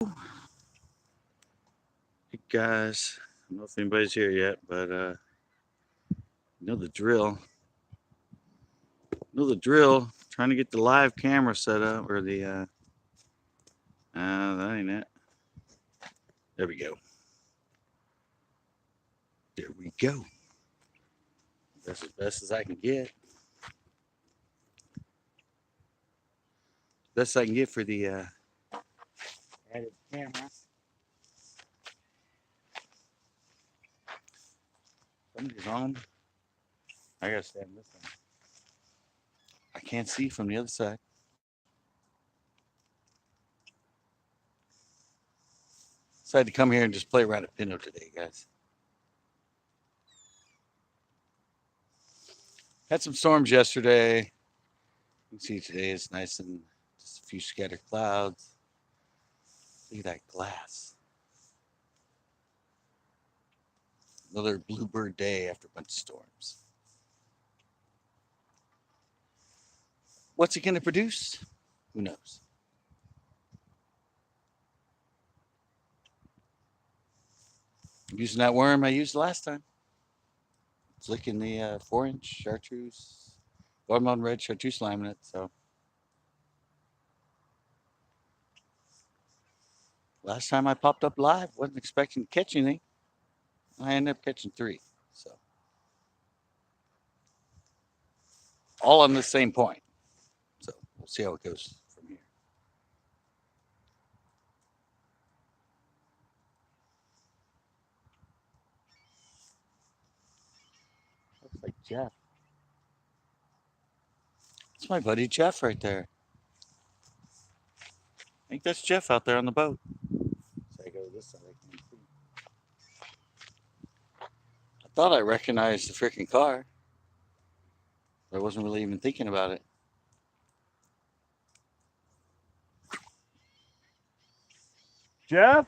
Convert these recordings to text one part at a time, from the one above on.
Hey guys, I don't know if anybody's here yet, but you know the drill. Trying to get the live camera set up, or that ain't it. There we go. There we go. That's as best as I can get. Best I can get for the added camera. Somebody's on. I gotta stand this one. I can't see from the other side. Decided to come here and just play around at Pinto today, guys. Had some storms yesterday. You can see today is nice and just a few scattered clouds. Look at that glass. Another bluebird day after a bunch of storms. What's it going to produce? Who knows? I'm using that worm I used last time. Flicking the 4-inch chartreuse, watermelon red chartreuse lime in it. So last time I popped up live, wasn't expecting to catch anything. I ended up catching 3. So all on the same point. So we'll see how it goes from here. Looks like Jeff. It's my buddy Jeff right there. I think that's Jeff out there on the boat. So I go to this side. I can't see. I thought I recognized the freaking car, but I wasn't really even thinking about it. Jeff?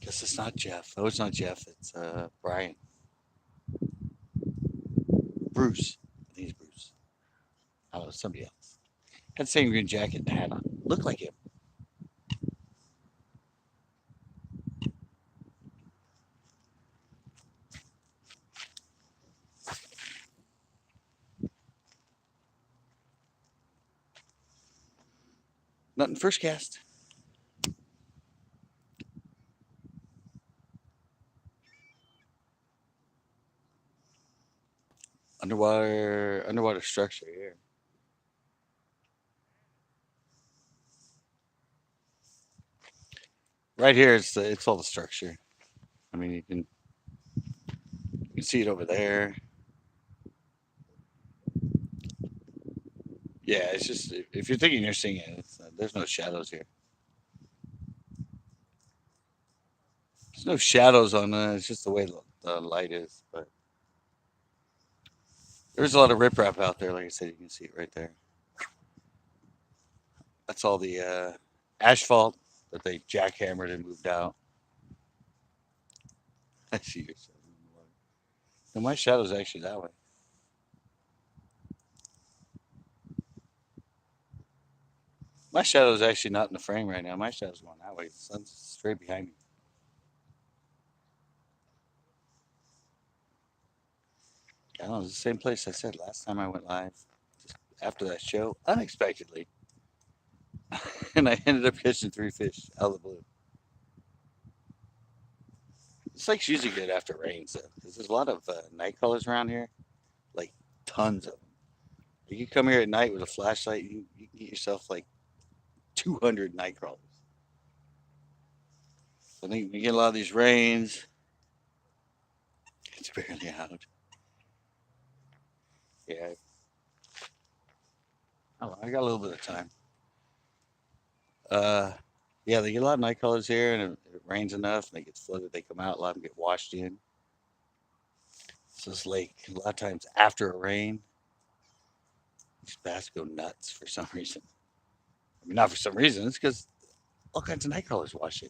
Guess it's not Jeff. Oh, it's not Jeff. It's Brian. Bruce. I think it's Bruce. I don't know, somebody else. Had the same green jacket and hat on. Looked like him. Nothing first cast. Underwater structure here. Right here, it's all the structure. I mean, you can see it over there. Yeah, it's just if you're thinking you're seeing it, there's no shadows here. There's no shadows on it. It's just the way the light is. But there's a lot of riprap out there. Like I said, you can see it right there. That's all the asphalt that they jackhammered and moved out. I see yourself in the water. No, my shadow's actually that way. My shadow's actually not in the frame right now. My shadow's going that way. The sun's straight behind me. I don't know. It's the same place I said last time I went live. Just after that show, unexpectedly. And I ended up catching 3 fish out of the blue. This lake's usually good after rains, though, because there's a lot of night crawlers around here. Like, tons of them. You come here at night with a flashlight, you can get yourself like 200 night crawlers. So I think we get a lot of these rains. It's barely out. Yeah. Oh, I got a little bit of time. Uh, yeah, they get a lot of night crawlers here, and if it rains enough and they get flooded, they come out. A lot of them get washed in. So this lake, a lot of times after a rain, these bass go nuts for some reason. I mean, not for some reason. It's because all kinds of night crawlers wash in.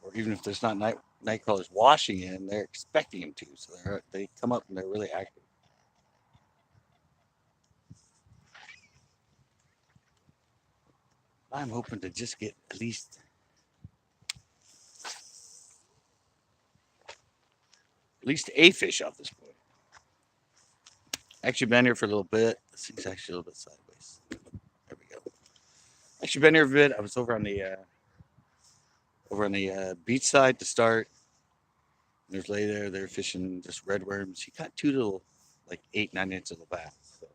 Or even if there's not night crawlers washing in, they're expecting them to. So they come up and they're really active. I'm hoping to just get at least a fish off this point. Actually been here for a little bit. This thing's actually a little bit sideways. There we go. Actually been here a bit. I was over on the beach side to start. There's lady there. They're fishing just red worms. He caught two little, like 8, 9 inch little bass. So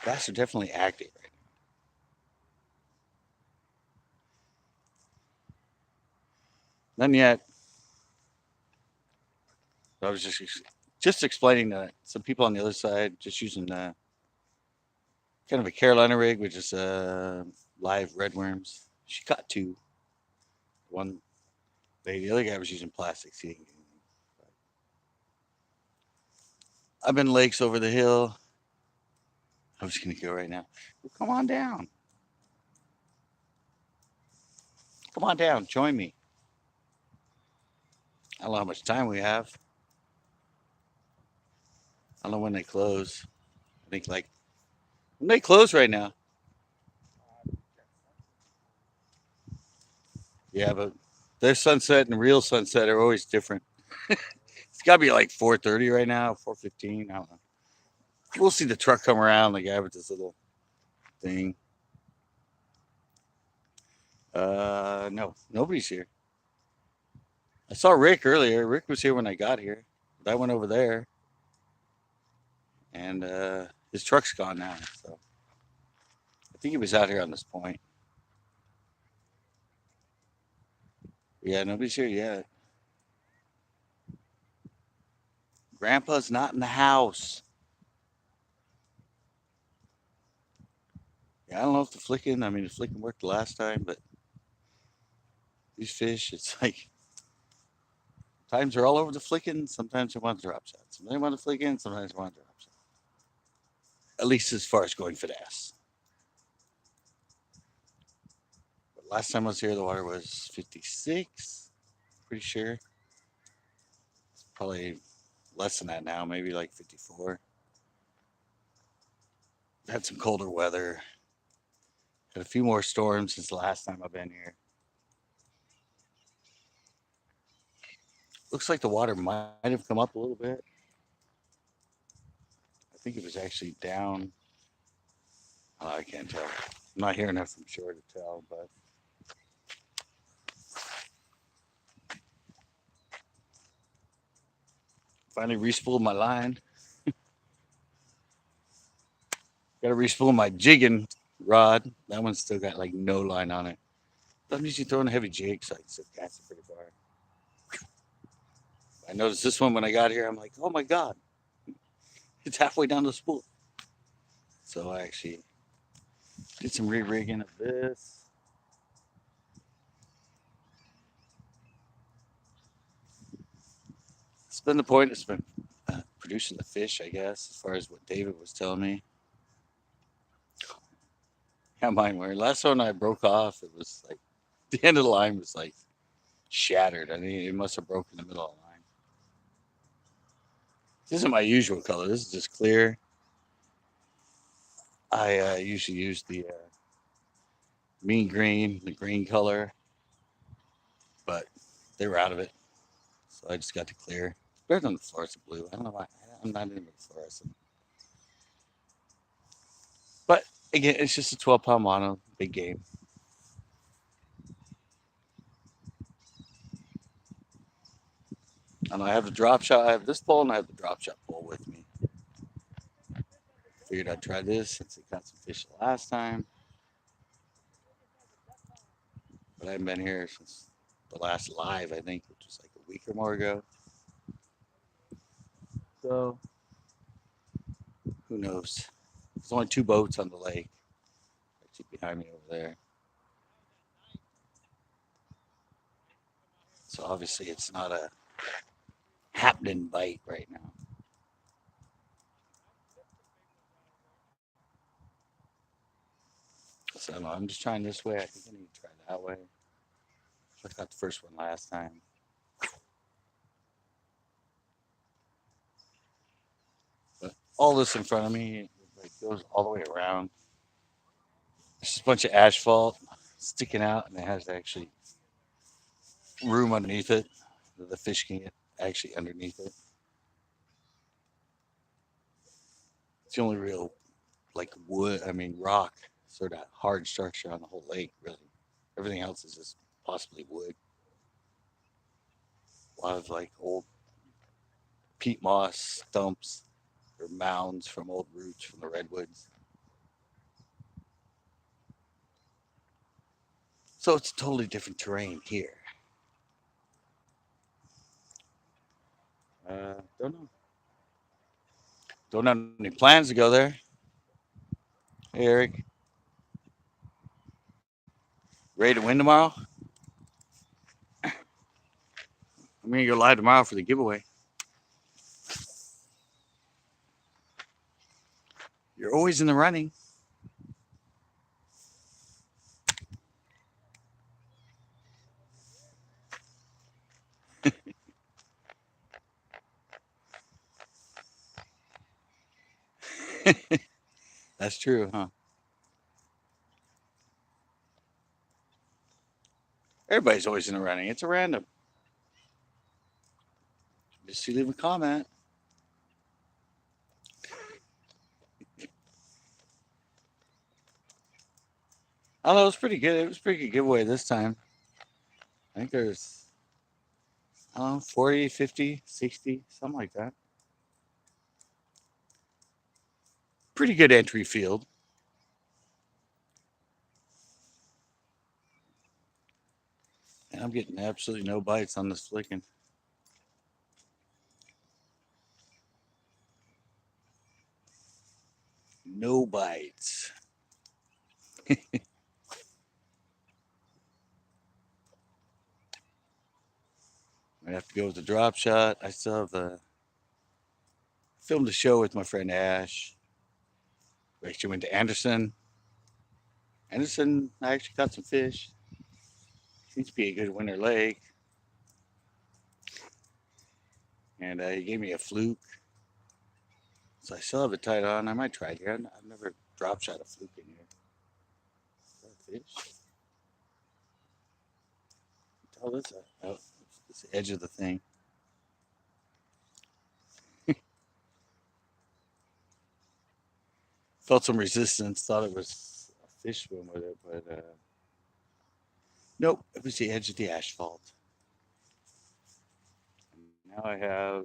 bass are definitely active right now. None yet. I was just explaining that some people on the other side just using kind of a Carolina rig with just live red worms. She caught two. One, the other guy was using plastics. He didn't get anything. I've been lakes over the hill. I'm just gonna go right now. Well, come on down. Come on down. Join me. I don't know how much time we have. I don't know when they close. I think like when they close right now. Yeah, but their sunset and real sunset are always different. It's got to be like 4:30 right now, 4:15. I don't know. We'll see the truck come around. The guy with this little thing. No, nobody's here. I saw Rick earlier. Rick was here when I got here. But I went over there, and his truck's gone now. So I think he was out here on this point. Yeah, nobody's here yet. Grandpa's not in the house. Yeah, I don't know if the flicking. I mean, the flicking worked the last time, but these fish, it's like times are all over the flicking. Sometimes they want to drop shots. Sometimes they want to flick in. Sometimes they want to drop shots. At least as far as going finesse. But last time I was here, the water was 56. Pretty sure. It's probably less than that now. Maybe like 54. Had some colder weather. Had a few more storms since the last time I've been here. Looks like the water might have come up a little bit. I think it was actually down. Oh, I can't tell. I'm not here enough from shore to tell, but finally respooled my line. Got to respool my jigging rod. That one's still got like no line on it. I'm usually throwing a heavy jig, so I can still cast it pretty far. I noticed this one when I got here. I'm like, oh my god, it's halfway down the spool. So I actually did some re-rigging of this. It's been the point. It's been producing the fish, I guess, as far as what David was telling me. Yeah, mine were. Last one I broke off, it was like the end of the line was like shattered. I mean, it must have broken in the middle of the line. This isn't my usual color. This is just clear. I usually use the mean green, the green color, but they were out of it, so I just got the clear. It's better than the fluorescent blue. I don't know why. I'm not into the fluorescent, but again, it's just a 12-pound mono, big game. And I have the drop shot. I have this pole, and I have the drop shot pole with me. Figured I'd try this since it got some fish the last time, but I haven't been here since the last live, I think, which was like a week or more ago. So who knows? There's only 2 boats on the lake. Actually, behind me over there. So obviously, it's not a happening bite right now. So no, I'm just trying this way. I think I need to try that way. I got the first one last time. But all this in front of me, it like goes all the way around. There's just a bunch of asphalt sticking out, and it has actually room underneath it. The fish can get actually underneath it. It's the only real like wood, I mean rock, sort of hard structure on the whole lake. Really, everything else is just possibly wood. A lot of like old peat moss stumps or mounds from old roots from the redwoods. So it's totally different terrain here. Don't know. Don't have any plans to go there. Hey, Eric, ready to win tomorrow? I'm gonna go live tomorrow for the giveaway. You're always in the running. That's true, huh? Everybody's always in the running. It's a random. Just you leave a comment. I don't know. It was pretty good. It was a pretty good giveaway this time. I think there's, I don't know, 40, 50, 60, something like that. Pretty good entry field. And I'm getting absolutely no bites on this flicking. No bites. I have to go with the drop shot. I still have filmed a show with my friend Ash. We actually went to Anderson. Anderson, I actually caught some fish. Seems to be a good winter lake. And he gave me a fluke. So I still have it tied on. I might try it here. I've never drop shot a fluke in here. Is that a fish? Oh, that's oh, it's the edge of the thing. Felt some resistance. Thought it was a fish swim with it, but nope. It was the edge of the asphalt. And now I have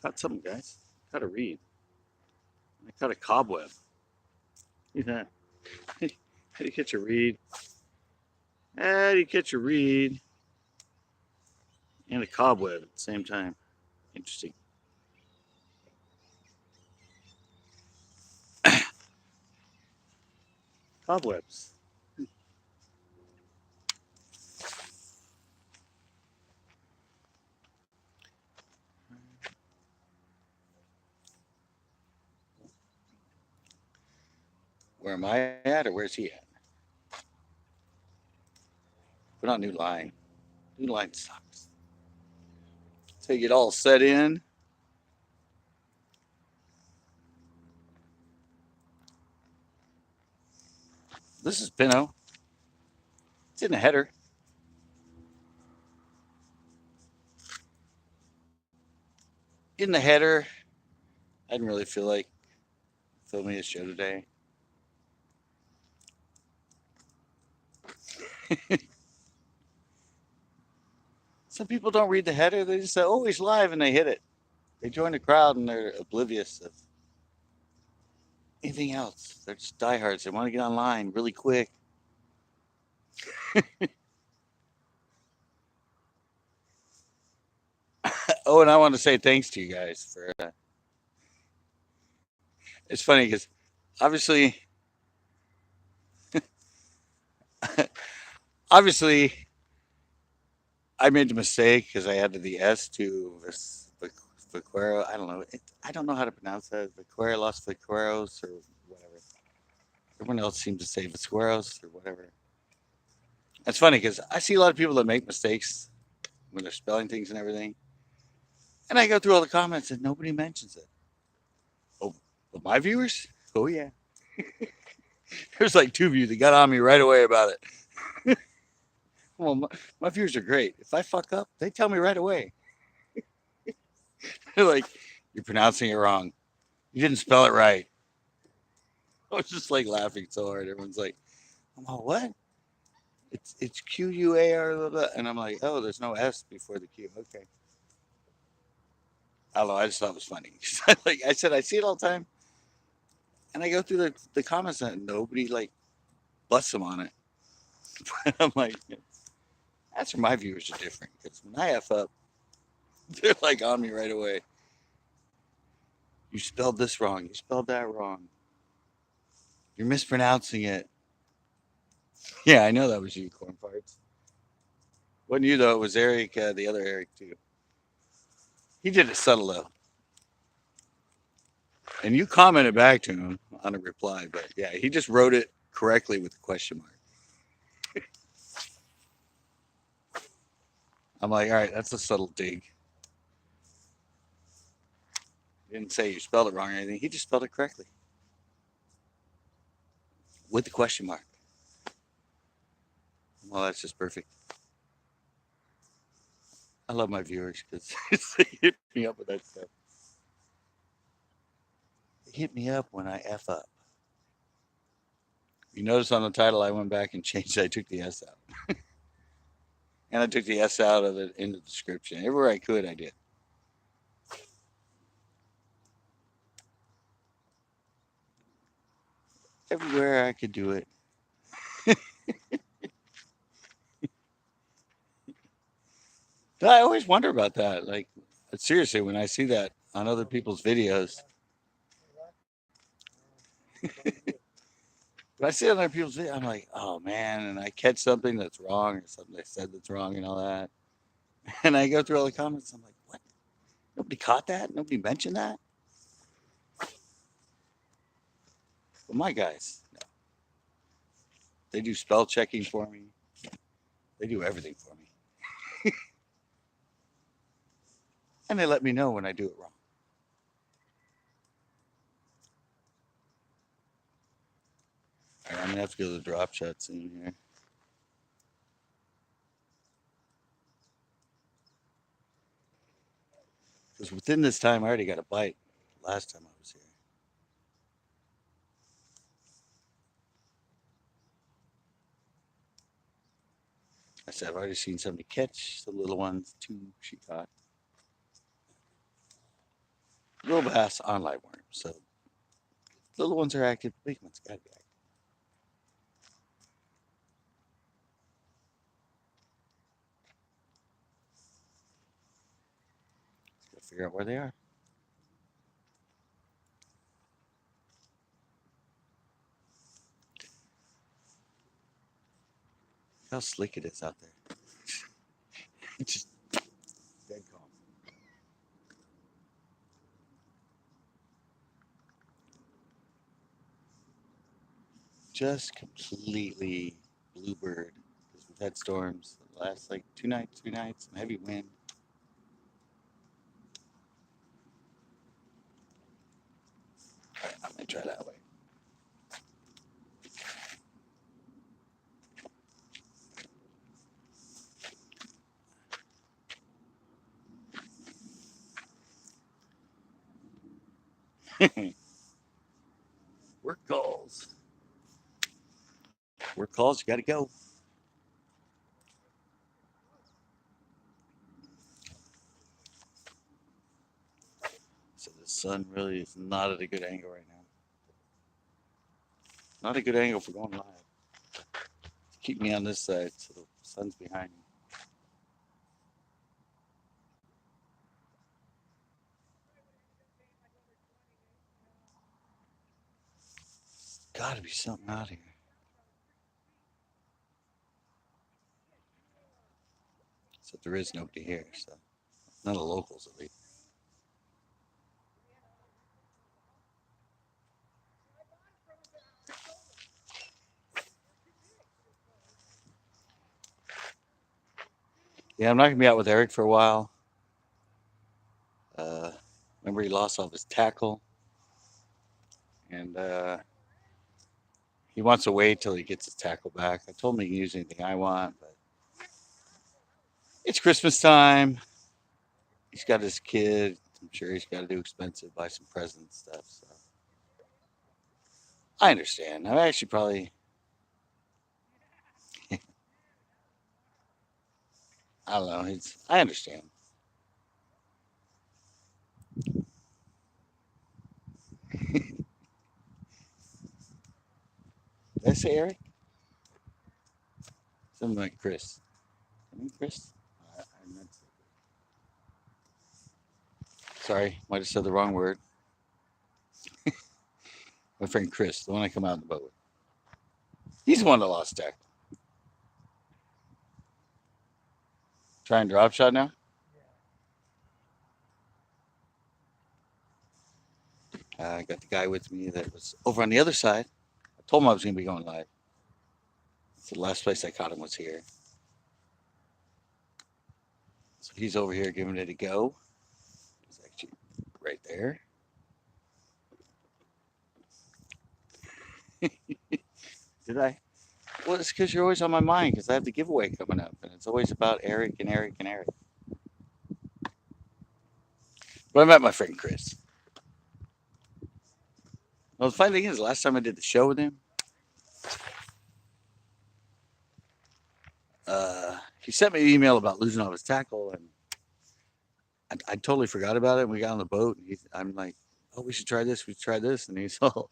caught something, guys. Caught a reed. I caught a cobweb. Look at that. How do you catch a reed? How do you catch a reed and a cobweb at the same time? Interesting. Cobwebs. Where am I at, or where's he at? Put on new line. New line sucks. Take it all set in. This is Pinto. It's in the header. In the header. I didn't really feel like filming a show today. Some people don't read the header. They just say, "Oh, he's live," and they hit it. They join the crowd and they're oblivious of anything else. They're just diehards. They want to get online really quick. Oh, and I want to say thanks to you guys for. It's funny because obviously, obviously, I made the mistake because I added the S to this Vaquero. I don't know. I don't know how to pronounce that. Vaquero, Los Vaqueros, or whatever. Everyone else seems to say Vasqueros or whatever. It's funny because I see a lot of people that make mistakes when they're spelling things and everything. And I go through all the comments and nobody mentions it. Oh, but my viewers? Oh, yeah. There's like two of you that got on me right away about it. Well, my viewers are great. If I fuck up, they tell me right away. They're like, "You're pronouncing it wrong. You didn't spell it right." I was just like laughing so hard. Everyone's like, "I'm all what? It's Quar, and I'm like, oh, there's no S before the Q. Okay, I don't know. I just thought it was funny. Like I said, I see it all the time, and I go through the comments and nobody like busts them on it. I'm like, that's where my viewers are different because when I f up, they're like on me right away. You spelled this wrong. You spelled that wrong. You're mispronouncing it. Yeah, I know that was you, corn farts. Wasn't you though? It was Eric, the other Eric too. He did it subtle though, and you commented back to him on a reply. But yeah, he just wrote it correctly with a question mark. I'm like, all right, that's a subtle dig. He didn't say you spelled it wrong or anything. He just spelled it correctly with the question mark. Well, that's just perfect. I love my viewers because they hit me up with that stuff. They hit me up when I f up. You notice on the title, I went back and changed. I took the S out, and I took the S out of it in the description. Everywhere I could, I did. Everywhere I could do it. I always wonder about that. Like, seriously, when I see that on other people's videos, but I see it on other people's videos, I'm like, oh man, and I catch something that's wrong or something they said that's wrong and all that. And I go through all the comments. I'm like, what? Nobody caught that? Nobody mentioned that? But my guys, no, they do spell checking for me. They do everything for me. And they let me know when I do it wrong. All right, I'm going to have to go to the drop shot soon here. Because within this time, I already got a bite last time I was here. I said, I've already seen somebody catch the little ones. Two she caught. Little bass on live worms. So little ones are active, big ones got to be active. Got to figure out where they are. How slick it is out there. It's just dead calm. Just completely bluebird because we've had storms the last like 2 nights, 3 nights, and heavy wind. All right, I'm gonna try that way. Work calls. Work calls. You got to go. So the sun really is not at a good angle right now. Not a good angle for going live. Keep me on this side so the sun's behind me. Got to be something out here. So there is nobody here. So none of the locals at least. Yeah, I'm not gonna be out with Eric for a while. Uh, remember he lost all of his tackle, and He wants to wait till he gets his tackle back. I told him he can use anything I want, but it's Christmas time. He's got his kid. I'm sure he's got to do expensive, buy some presents stuff. So I understand. I actually probably, I don't know. I understand. Did I say Eric? Something like Chris. I mean Chris. I meant sorry, might have said the wrong word. My friend Chris, the one I come out in the boat with. He's the one that lost tackle. Trying drop shot now. I got the guy with me that was over on the other side. I told him I was going to be going live. So the last place I caught him was here. So he's over here giving it a go. He's actually right there. Did I? Well, it's because you're always on my mind because I have the giveaway coming up, and it's always about Eric and Eric and Eric. But I met my friend Chris. Well, the funny thing is, last time I did the show with him, he sent me an email about losing all his tackle, and I totally forgot about it. And we got on the boat, and I'm like, "Oh, we should try this. We should try this." And he's all,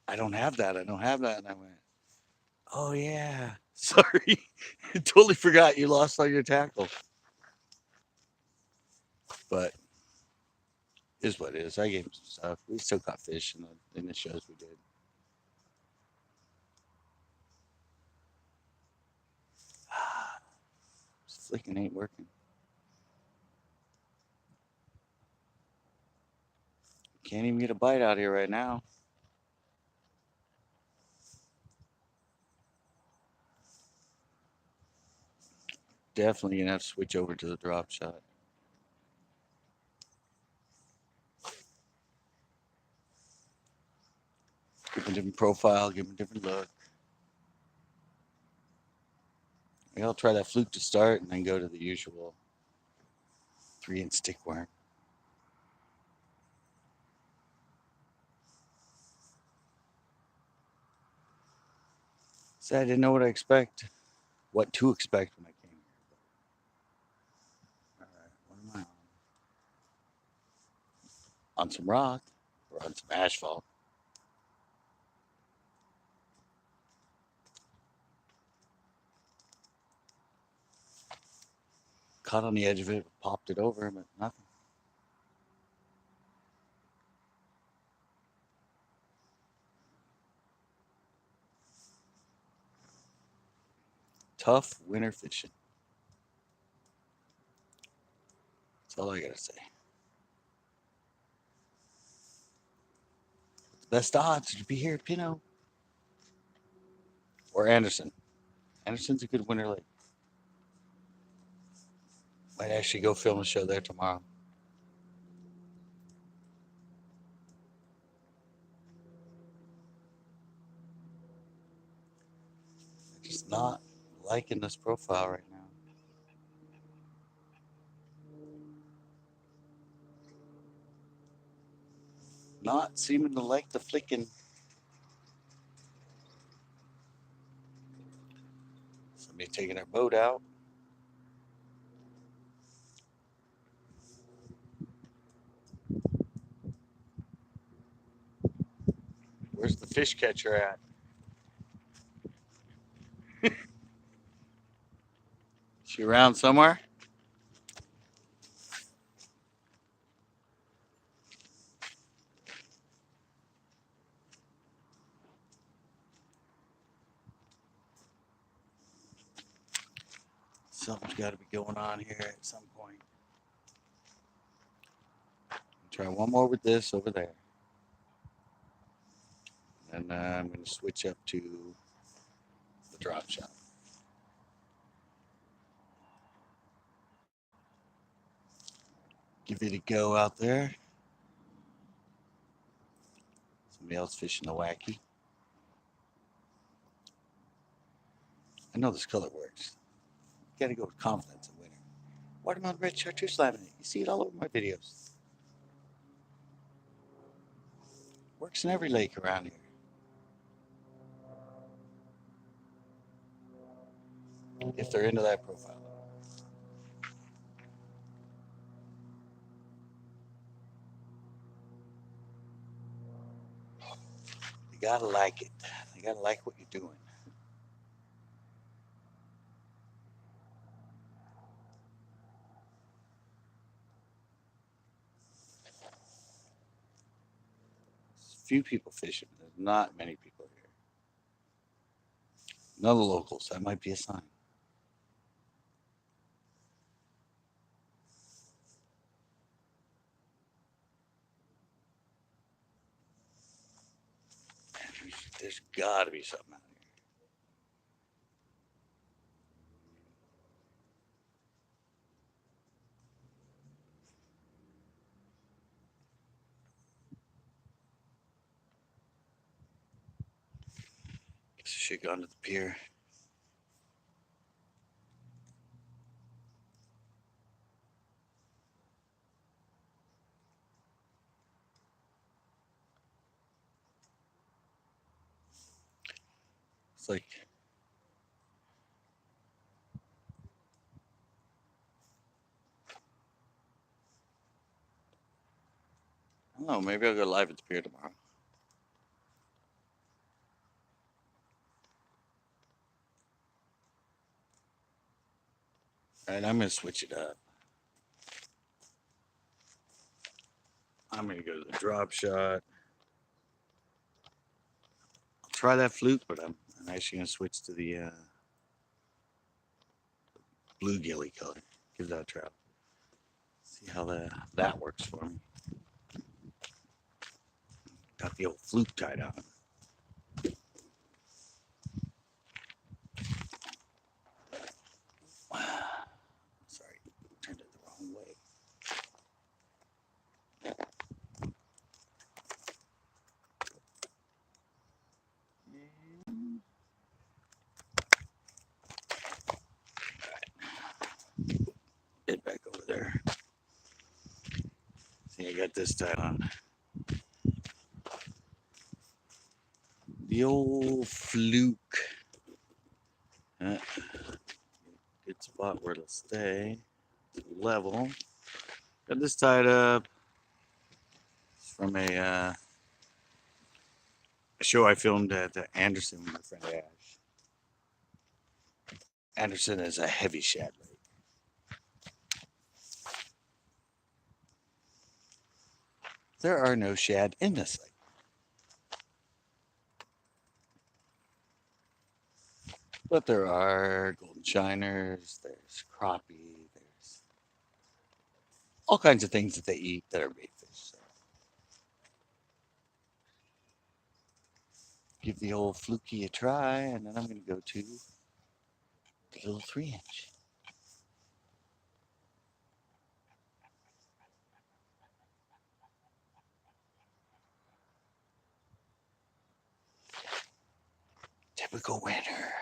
"I don't have that. I don't have that." And I went, "Oh yeah, sorry, I totally forgot you lost all your tackle." But is what it is. I gave him some stuff. We still caught fish in the shows we did. Flicking ain't working. Can't even get a bite out here right now. Definitely gonna have to switch over to the drop shot. Give him a different profile, give him a different look. Maybe I'll try that fluke to start and then go to the usual 3-inch stick worm. So I didn't know what what to expect when I came here. All right, what am I on? On some rock or on some asphalt? Caught on the edge of it, popped it over, but nothing. Tough winter fishing. That's all I gotta say. The best odds to be here at Pinto or Anderson. Anderson's a good winter lake. Might actually go film a show there tomorrow. Just not liking this profile right now. Not seeming to like the flicking. Somebody taking their boat out. Where's the fish catcher at? She around somewhere? Something's got to be going on here at some point. Try one more with this over there. And I'm going to switch up to the drop shot. Give it a go out there. Somebody else fishing the wacky. I know this color works. You gotta go with confidence in winter. Watermelon red chartreuse laminate. You see it all over my videos. Works in every lake around here. If they're into that profile. You gotta like it. You gotta like what you're doing. There's few people fishing. There's not many people here. None of the locals. That might be a sign. There's gotta be something out here. Guess I should go to the pier. It's like I don't know. Maybe I'll go live at the pier tomorrow. All right, I'm gonna switch it up. I'm gonna go to the drop shot. I'll try that fluke, but I'm actually gonna switch to the blue gilly color. Give that a try. See how that works for me. Got the old fluke tied on. Sorry, turned it the wrong way. Get back over there. See, I got this tied on. The old fluke. Good spot where it'll stay. Level. Got this tied up. It's from a show I filmed at Anderson with my friend Ash. Anderson is a heavy shad lake. There are no shad in this lake. But there are golden shiners, there's crappie, there's all kinds of things that they eat that are bait fish. So give the old fluky a try, and then I'm going to go to the little 3-inch. Typical winter.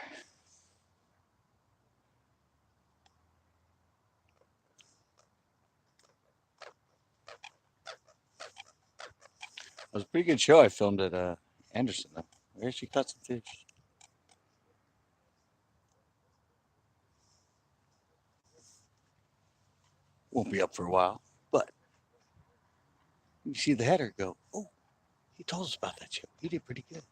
It was a pretty good show I filmed at Anderson, though. We actually caught some fish. Won't be up for a while, but you see the header go, oh, he told us about that show. He did pretty good.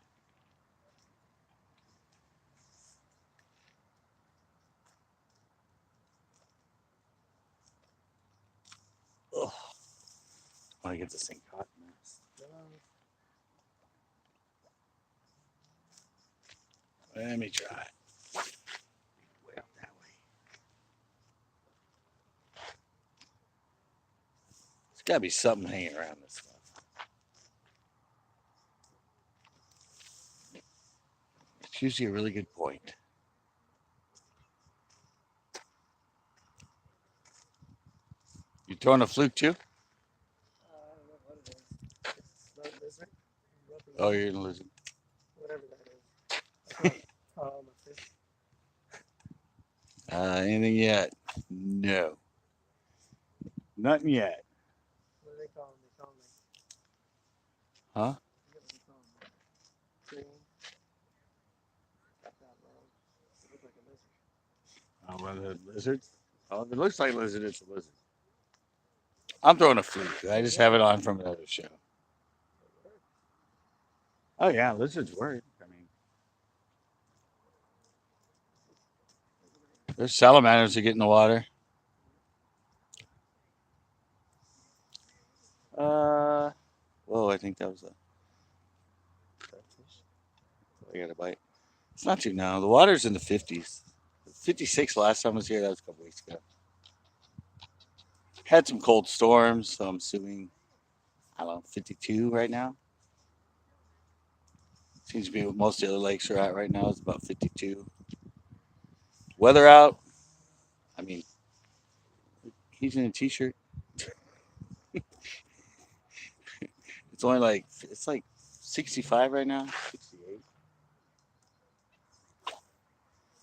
Oh, I want to get this thing caught in this. Let me try. Way up that way. There's got to be something hanging around this stuff. It's usually a really good point. You throwing a fluke too? I don't know what it is. It's not lizard. Oh, you're in a lizard. Whatever that is. I caught all my fish. Anything yet? No, nothing yet. What do they call them? They call them Huh? I forget what they call them. Green. Not that long. They look like a lizard. Oh, well, the lizards. Oh, if it looks like lizard, it's a lizard. I'm throwing a fluke. I just have it on from another show. Oh yeah, lizards work. I mean, there's salamanders that get in the water. Uh, whoa, I think that was a catfish. I got a bite. It's not too now. The water's in the 50s. 56 last time I was here. That was a couple weeks ago. Had some cold storms, so I'm assuming, I don't know, 52 right now. Seems to be what most of the other lakes are at right now. It's about 52. Weather out. I mean, he's in a t-shirt. It's only like it's like 65 right now, 68.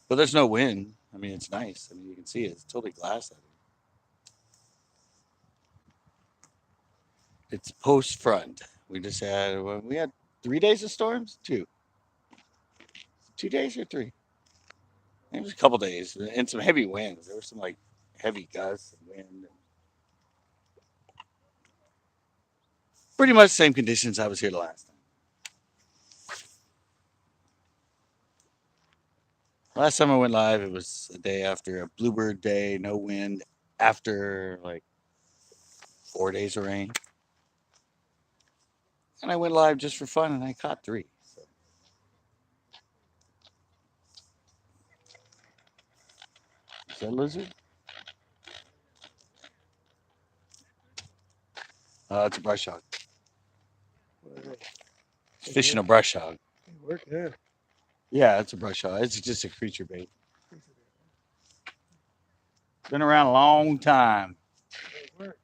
But there's no wind. I mean, it's nice. I mean, you can see it. It's totally glass out here. It's post front. We had 3 days of storms. 2 days or three. It was a couple days and some heavy winds. There was some like heavy gusts and wind. Pretty much the same conditions I was here the last time. Last time I went live, it was a day after a bluebird day, no wind, after like 4 days of rain. And I went live just for fun and I caught three. So. Is that a lizard? It's a brush hog. What It's fishing a brush hog. They work there. Yeah, it's a brush hog. It's just a creature bait. Been around a long time. They work.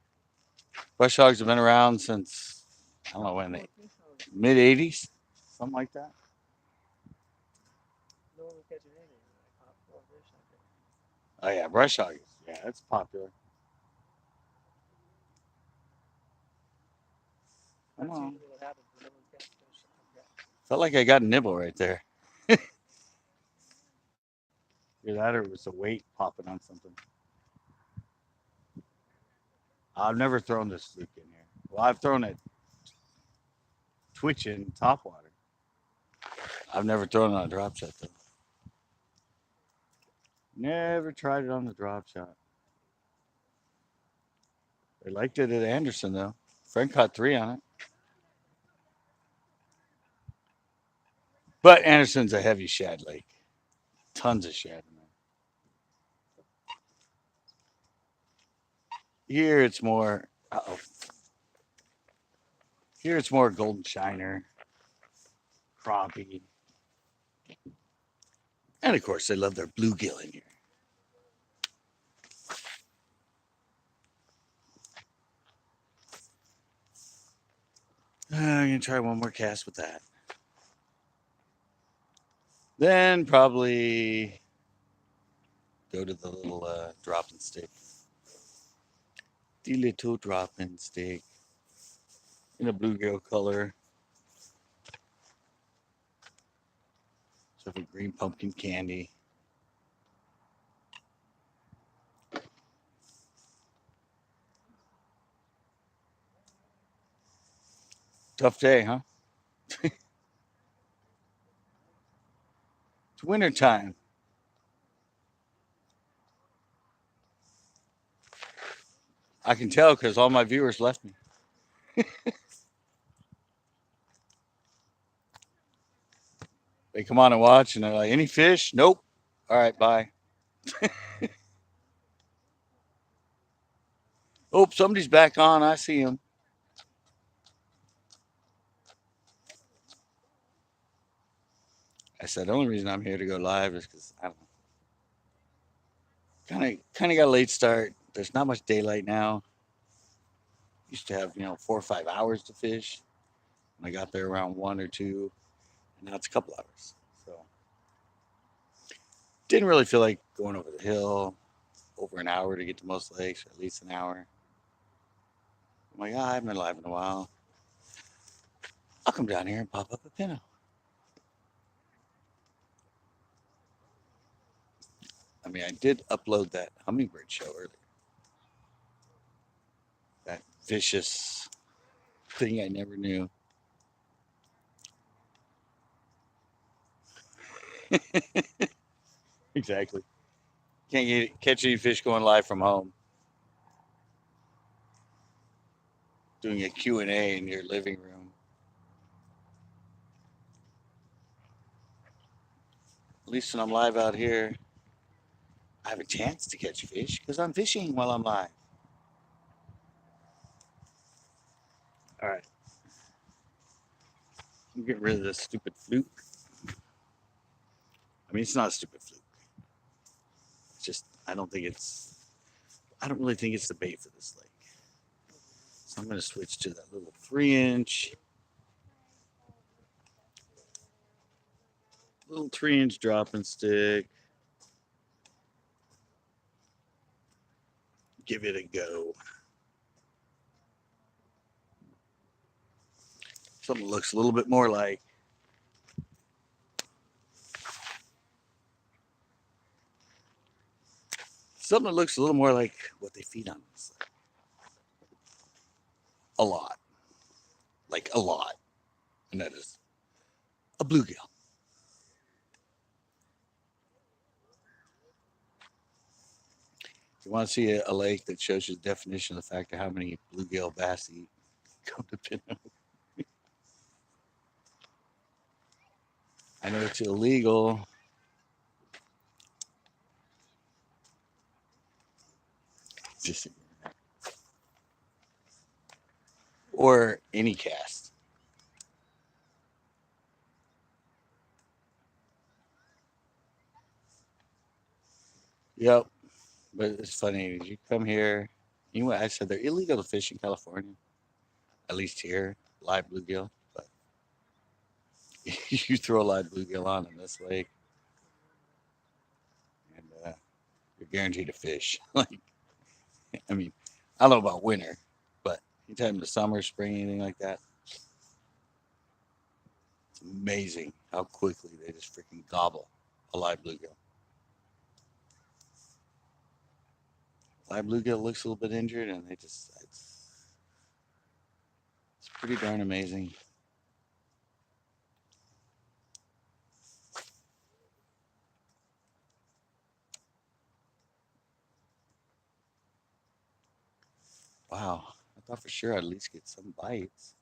Brush hogs have been around since, I don't know when, the mid 80s, something like that. No one was catching anything. I caught 4 fish out there. Oh, yeah, brush hog. Yeah, that's popular. Come That's on. usually what happens when no one's catching fish. Felt like I got a nibble right there. Either that or it was a weight popping on something. I've never thrown this fluke in here. Well, I've thrown it twitching top water. I've never thrown it on a drop shot, though. Never tried it on the drop shot. They liked it at Anderson, though. Frank caught three on it. But Anderson's a heavy shad lake. Tons of shad in there. Here it's more. Uh-oh. Here it's more golden shiner, crappie, and of course they love their bluegill in here. I'm gonna try one more cast with that. Then probably go to the little dropping stick. The little dropping stick in a bluegill color. So for green pumpkin candy. Tough day, huh? It's winter time. I can tell because all my viewers left me. They come on and watch and they're like, any fish? Nope. All right, bye. Oh, somebody's back on. I see him. I said the only reason I'm here to go live is because I don't know. Kind of got a late start. There's not much daylight now. Used to have 4 or 5 hours to fish. When I got there around 1 or 2, and now it's a couple hours. So Didn't really feel like going over the hill over an hour to get to most lakes, or at least an hour. I'm like, I haven't been live in a while. I'll come down here and pop up a Pinto. I mean, I did upload that hummingbird show earlier. That vicious thing I never knew. Exactly. Catch any fish going live from home, doing a Q&A in your living room. At least when I'm live out here, I have a chance to catch fish because I'm fishing while I'm live. All right, I'm getting rid of this stupid fluke. I mean, it's not a stupid fluke. It's just I don't really think it's the bait for this lake. So I'm going to switch to that little 3-inch dropping stick. Give it a go. Something that looks a little bit more like what they feed on this lake. A lot, like a lot, and that is a bluegill. If you want to see a lake that shows you the definition of the fact of how many bluegill bass eat, come to Pinto. I know it's illegal. Just or any cast. Yep. But it's funny. You come here. You know what I said? They're illegal to fish in California. At least here, live bluegill. But you throw a live bluegill on in this lake, and you're guaranteed to fish. Like, I mean, I don't know about winter, but anytime in the summer, spring, anything like that, it's amazing how quickly they just freaking gobble a live bluegill. Live bluegill looks a little bit injured, and it's pretty darn amazing. Wow, I thought for sure I'd at least get some bites.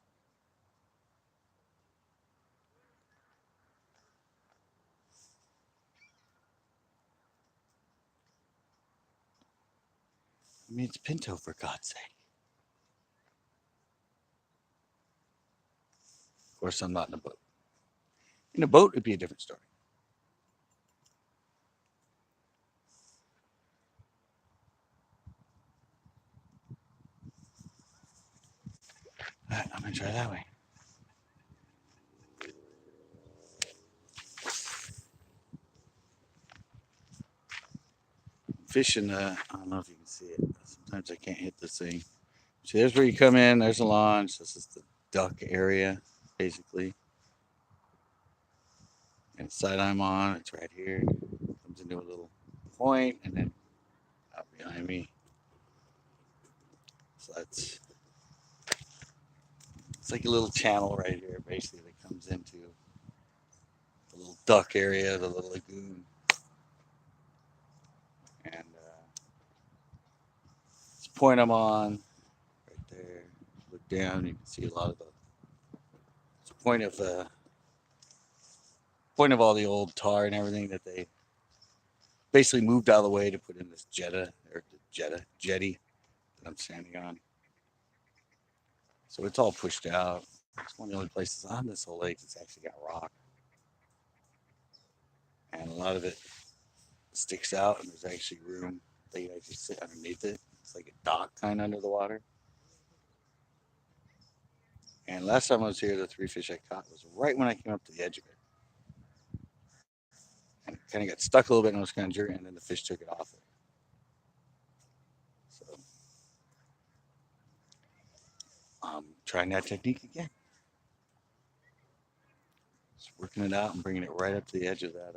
I mean, it's Pinto for God's sake. Of course, I'm not in a boat. In a boat, it'd be a different story. All right, I'm gonna try that way. Fishing. I don't know if you can see it. Sometimes I can't hit this thing. See, there's where you come in. There's a launch. This is the duck area, basically. And the side I'm on, it's right here. Comes into a little point, and then out behind me. So that's it's like a little channel right here, basically, that comes into the little duck area, the little lagoon. And it's the point I'm on, right there. Look down, you can see a lot of the. It's the point of all the old tar and everything that they basically moved out of the way to put in this jetty that I'm standing on. So it's all pushed out. It's one of the only places on this whole lake that's actually got rock, and a lot of it sticks out, and there's actually room. They actually sit underneath it. It's like a dock kind of under the water. And last time I was here, the 3 fish I caught was right when I came up to the edge of it. and kind of got stuck a little bit and was kind of jerking, and then the fish took it off it. So I'm trying that technique again. Just working it out and bringing it right up to the edge of that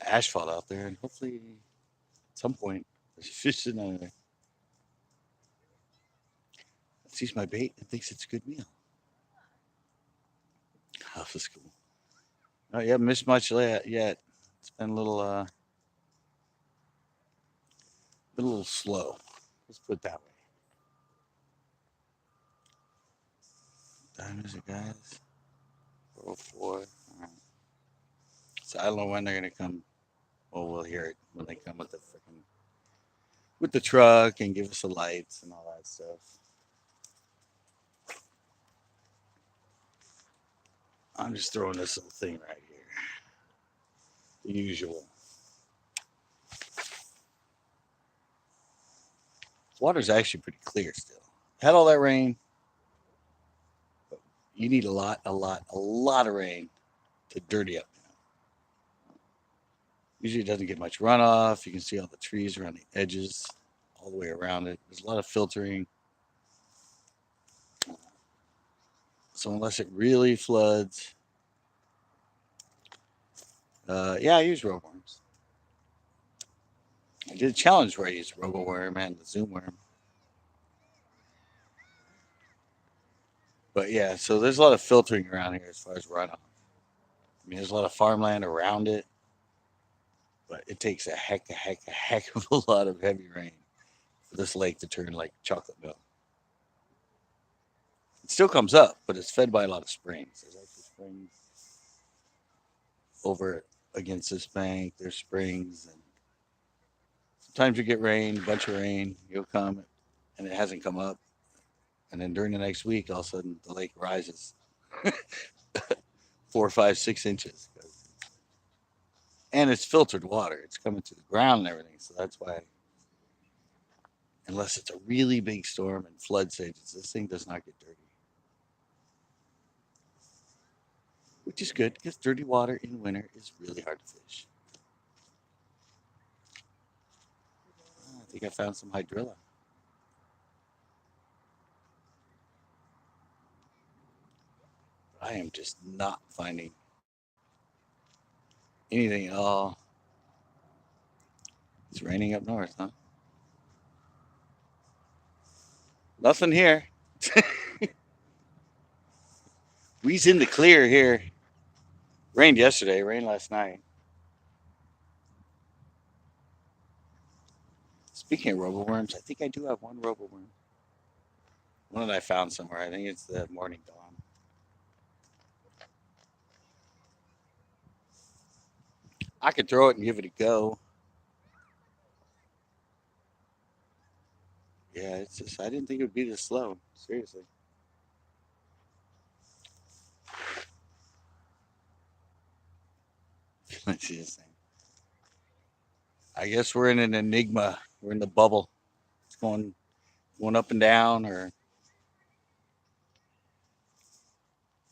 asphalt out there, and hopefully at some point there's a fish sitting on there. Sees my bait and thinks it's a good meal. Oh, that's cool. Oh, you haven't missed much yet. It's been a little slow. Let's put it that way. Time is it, guys? 404. All right. So I don't know when they're gonna come. Well, we'll hear it when they come with the truck and give us the lights and all that stuff. I'm just throwing this little thing right here. The usual. Water's actually pretty clear still. Had all that rain, but you need a lot of rain to dirty up. Usually it doesn't get much runoff. You can see all the trees around the edges, all the way around it. There's a lot of filtering. So unless it really floods, yeah, I use roboworms. I did a challenge where I used roboworm and the zoom worm. But yeah, so there's a lot of filtering around here as far as runoff. I mean, there's a lot of farmland around it, but it takes a heck of a lot of heavy rain for this lake to turn like chocolate milk. It still comes up, but it's fed by a lot of springs. There's actually springs over against this bank. There's springs, and sometimes you get rain, a bunch of rain. You'll come, and it hasn't come up, and then during the next week, all of a sudden the lake rises 4, 5, 6 inches, and it's filtered water. It's coming to the ground and everything, so that's why. Unless it's a really big storm and flood stages, this thing does not get dirty, which is good because dirty water in winter is really hard to fish. I think I found some hydrilla. I am just not finding anything at all. It's raining up north, huh? Nothing here. We's in the clear here. Rained yesterday, rained last night. Speaking of roboworms, I think I do have one roboworm. One that I found somewhere. I think it's the morning dawn. I could throw it and give it a go. Yeah, it's just I didn't think it would be this slow. Seriously. Let's see this thing. I guess we're in an enigma. We're in the bubble. It's going up and down, or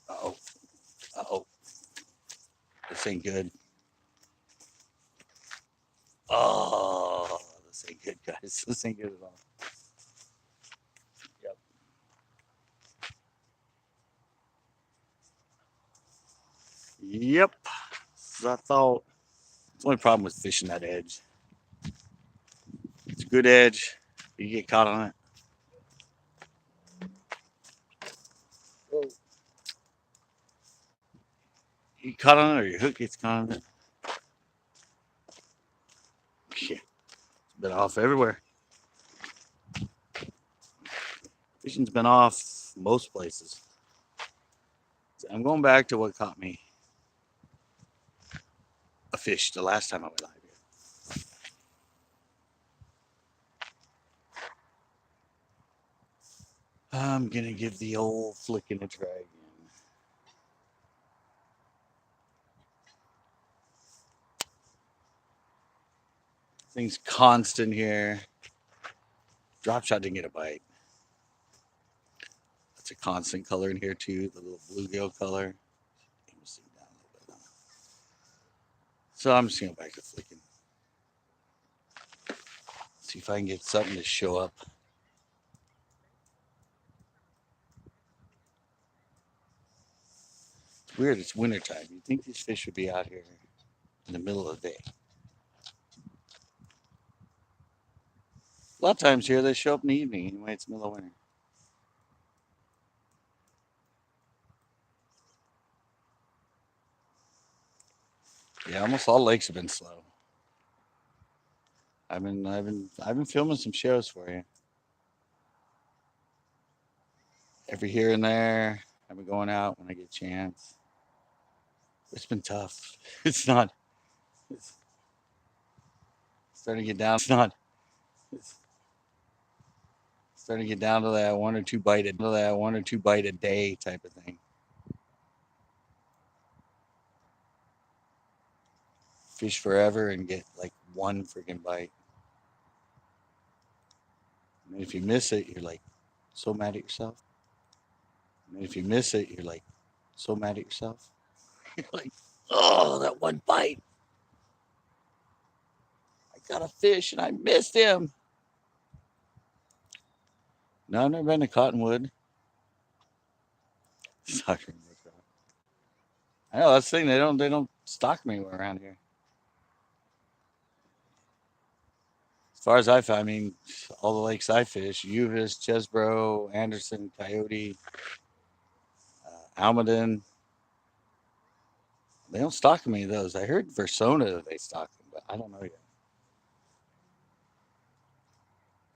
oh, oh, this ain't good. Oh, this ain't good, guys. This ain't good at all. Yep. Yep. As I thought. It's the only problem with fishing that edge. It's a good edge. You get caught on it. Whoa. You get caught on it, or your hook gets caught on it. Yeah, it's been off everywhere. Fishing's been off most places. So I'm going back to what caught me a fish the last time I went live here. I'm gonna give the old flicking a try again. Thing's constant here. Drop shot didn't get a bite. That's a constant color in here too, the little bluegill color. Down a little bit. So I'm just going back to flicking. See if I can get something to show up. It's weird. It's wintertime. You'd think these fish would be out here in the middle of the day. A lot of times here they show up in the evening. Anyway, it's middle of winter. Yeah, almost all lakes have been slow. I've been filming some shows for you. Every here and there, I've been going out when I get a chance. It's been tough. It's not. It's starting to get down. It's starting to get down to that one or two bite a day type of thing. Fish forever and get like one freaking bite. And if you miss it, you're like so mad at yourself. And if you miss it, you're like so mad at yourself. You're like, oh, that one bite. I got a fish and I missed him. No, I've never been to Cottonwood. I know that's the thing. They don't stock me around here. As far as I found, I mean, all the lakes I fish: Uvis, Chesbro, Anderson, Coyote, Almaden. They don't stock many of those. I heard Versona they stock them, but I don't know yet.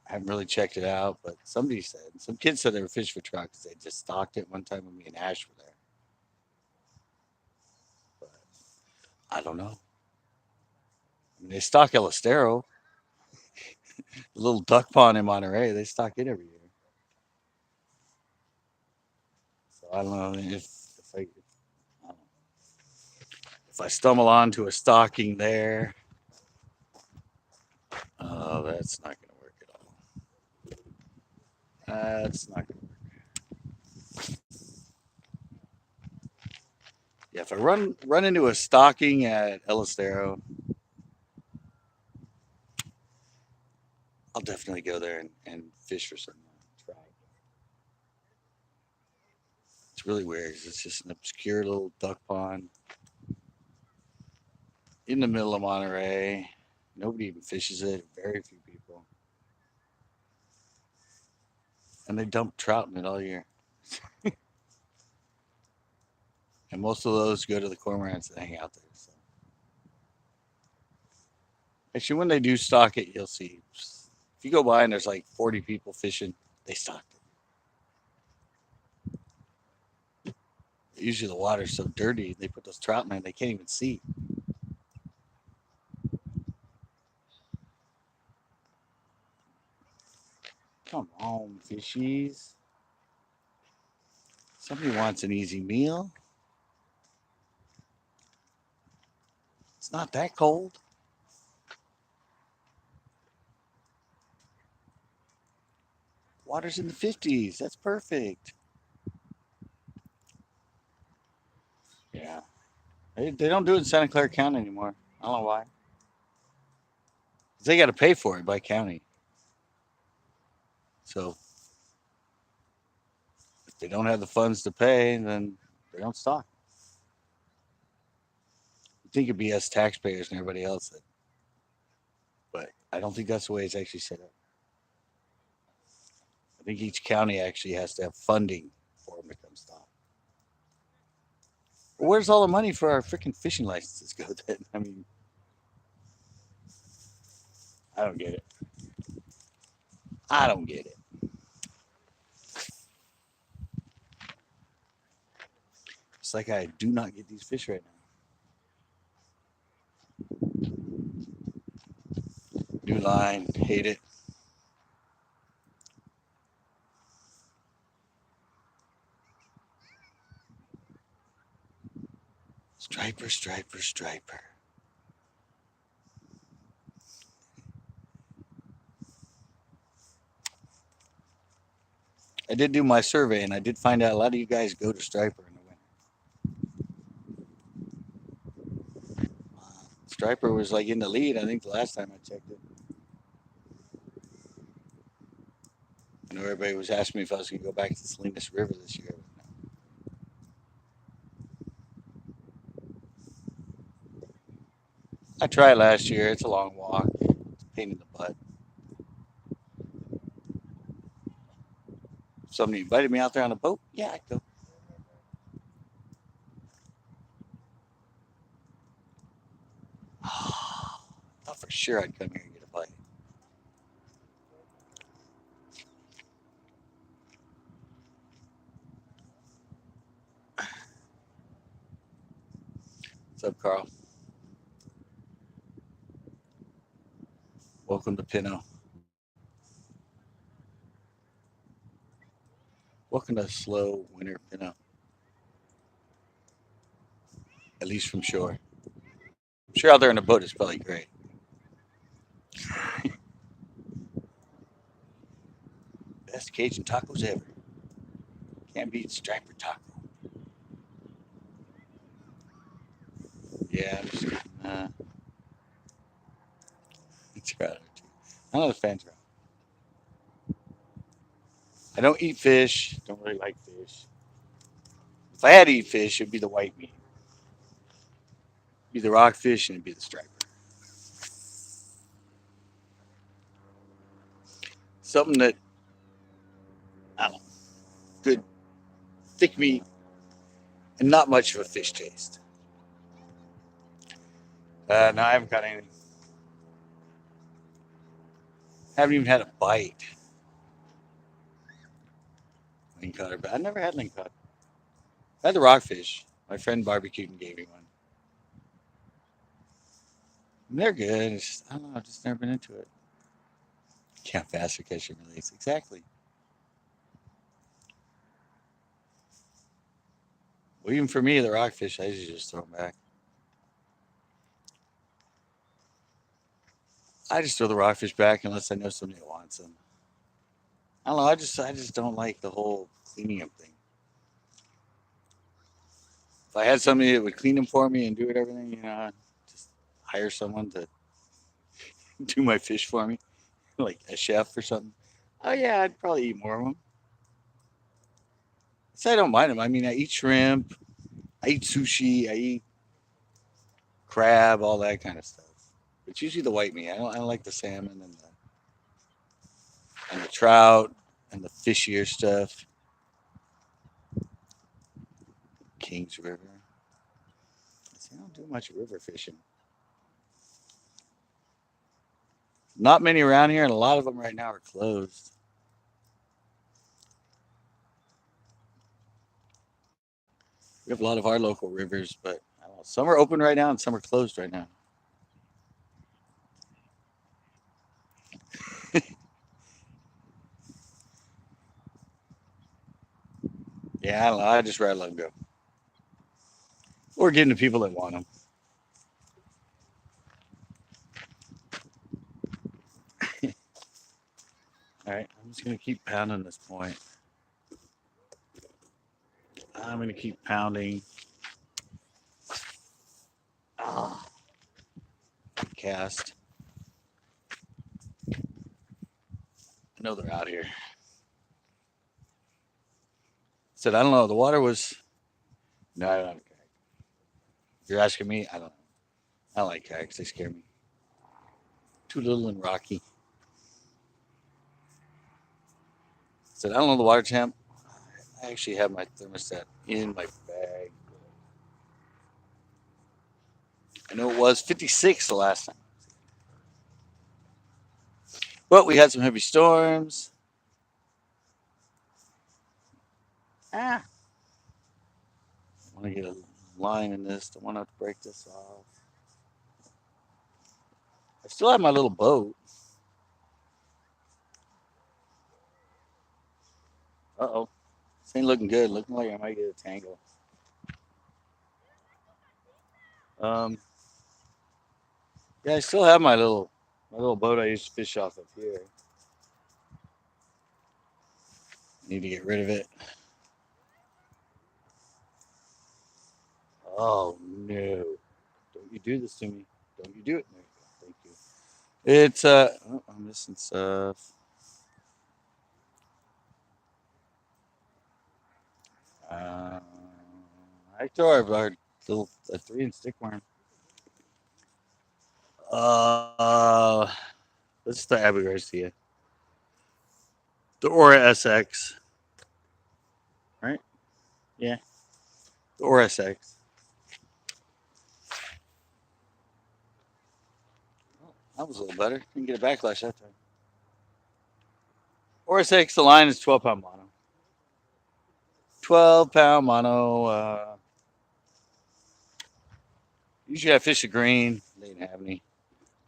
I haven't really checked it out, but somebody said some kids said they were fish for trout because they just stocked it one time when me and Ash were there. But I don't know. I mean, they stock El Estero, the little duck pond in Monterey. They stock it every year. So I don't know I don't know, if I stumble onto a stocking there. Oh, that's not going to work at all. That's not going to work. Yeah, if I run into a stocking at El Estero, I'll definitely go there and fish for some trout. It's really weird. It's just an obscure little duck pond in the middle of Monterey. Nobody even fishes it. Very few people, and they dump trout in it all year. And most of those go to the cormorants that hang out there. So actually, when they do stock it, you'll see. If you go by and there's like 40 people fishing, they stocked it. Usually the water's so dirty, they put those trout in there, they can't even see. Come on, fishies. Somebody wants an easy meal. It's not that cold. Water's in the 50s. That's perfect. Yeah. They don't do it in Santa Clara County anymore. I don't know why. They got to pay for it by county. So if they don't have the funds to pay, then they don't stock. You think it'd be us taxpayers and everybody else that, but I don't think that's the way it's actually set up. I think each county actually has to have funding for them to come stock. Well, where's all the money for our freaking fishing licenses go then? I mean, I don't get it. I don't get it. It's like I do not get these fish right now. New line, hate it. Striper, striper, striper. I did do my survey and I did find out a lot of you guys go to striper in the winter. striper was like in the lead. I think the last time I checked it. I know everybody was asking me if I was going to go back to the Salinas River this year. I tried last year. It's a long walk. It's a pain in the butt. Somebody invited me out there on a boat. Yeah, I'd go. Thought for sure I'd come here and get a bite. What's up, Carl? Welcome to Pinto. Welcome to slow winter Pinto, at least from shore. I'm sure out there in the boat is probably great. Best Cajun tacos ever. Can't beat striper taco. Yeah, I'm just kidding. It's crowded too. I'm not a fan of. I don't eat fish. Don't really like fish. If I had to eat fish, it'd be the white meat. It'd be the rockfish and it'd be the striper. Something that I don't know, good thick meat and not much of a fish taste. No, I haven't got anything. Haven't even had a bite. Ling cutter, but I never had ling cutter. I had the rockfish. My friend barbecued and gave me one. And they're good. It's just, I don't know. I've just never been into it. Can't fast or catch and release. Exactly. Well, even for me, the rockfish, I usually just throw them back. I just throw the rockfish back unless I know somebody wants them. I don't know. I just don't like the whole cleaning up thing. If I had somebody that would clean them for me and do it everything, just hire someone to do my fish for me, like a chef or something. Oh yeah, I'd probably eat more of them. So I don't mind them. I mean, I eat shrimp, I eat sushi, I eat crab, all that kind of stuff. It's usually the white meat. I don't like the salmon and the trout and the fishier stuff. Kings River. See, I don't do much river fishing. Not many around here, and a lot of them right now are closed. We have a lot of our local rivers, but I don't know, some are open right now and some are closed right now. Yeah, I don't know. I just rather let them go, or give them to people that want them. All right, I'm just gonna keep pounding this point. I'm gonna keep pounding. Ah, cast. I know they're out here. Said I don't know. The water was no. I don't have a kayak. You're asking me. I don't know. I don't like kayaks. They scare me. Too little and rocky. Said I don't know the water temp. I actually have my thermostat in my bag. I know it was 56 the last time. But we had some heavy storms. Ah, I want to get a line in this. Don't want to have to break this off. I still have my little boat. Uh oh. This ain't looking good. Looking like I might get a tangle. Um, yeah, I still have my little boat I used to fish off of here. Need to get rid of it. Oh no! Don't you do this to me? Don't you do it? There you go. Thank you. It's oh, I'm missing stuff. Uh, Hector, our little a 3-inch stickworm. Uh, what's the Abu Garcia? The Aura SX, right? Yeah, the Aura SX. Oh, that was a little better. Didn't get a backlash that time. Aura SX, the line is 12-pound mono. 12-pound mono. Usually I fish the green. They didn't have any.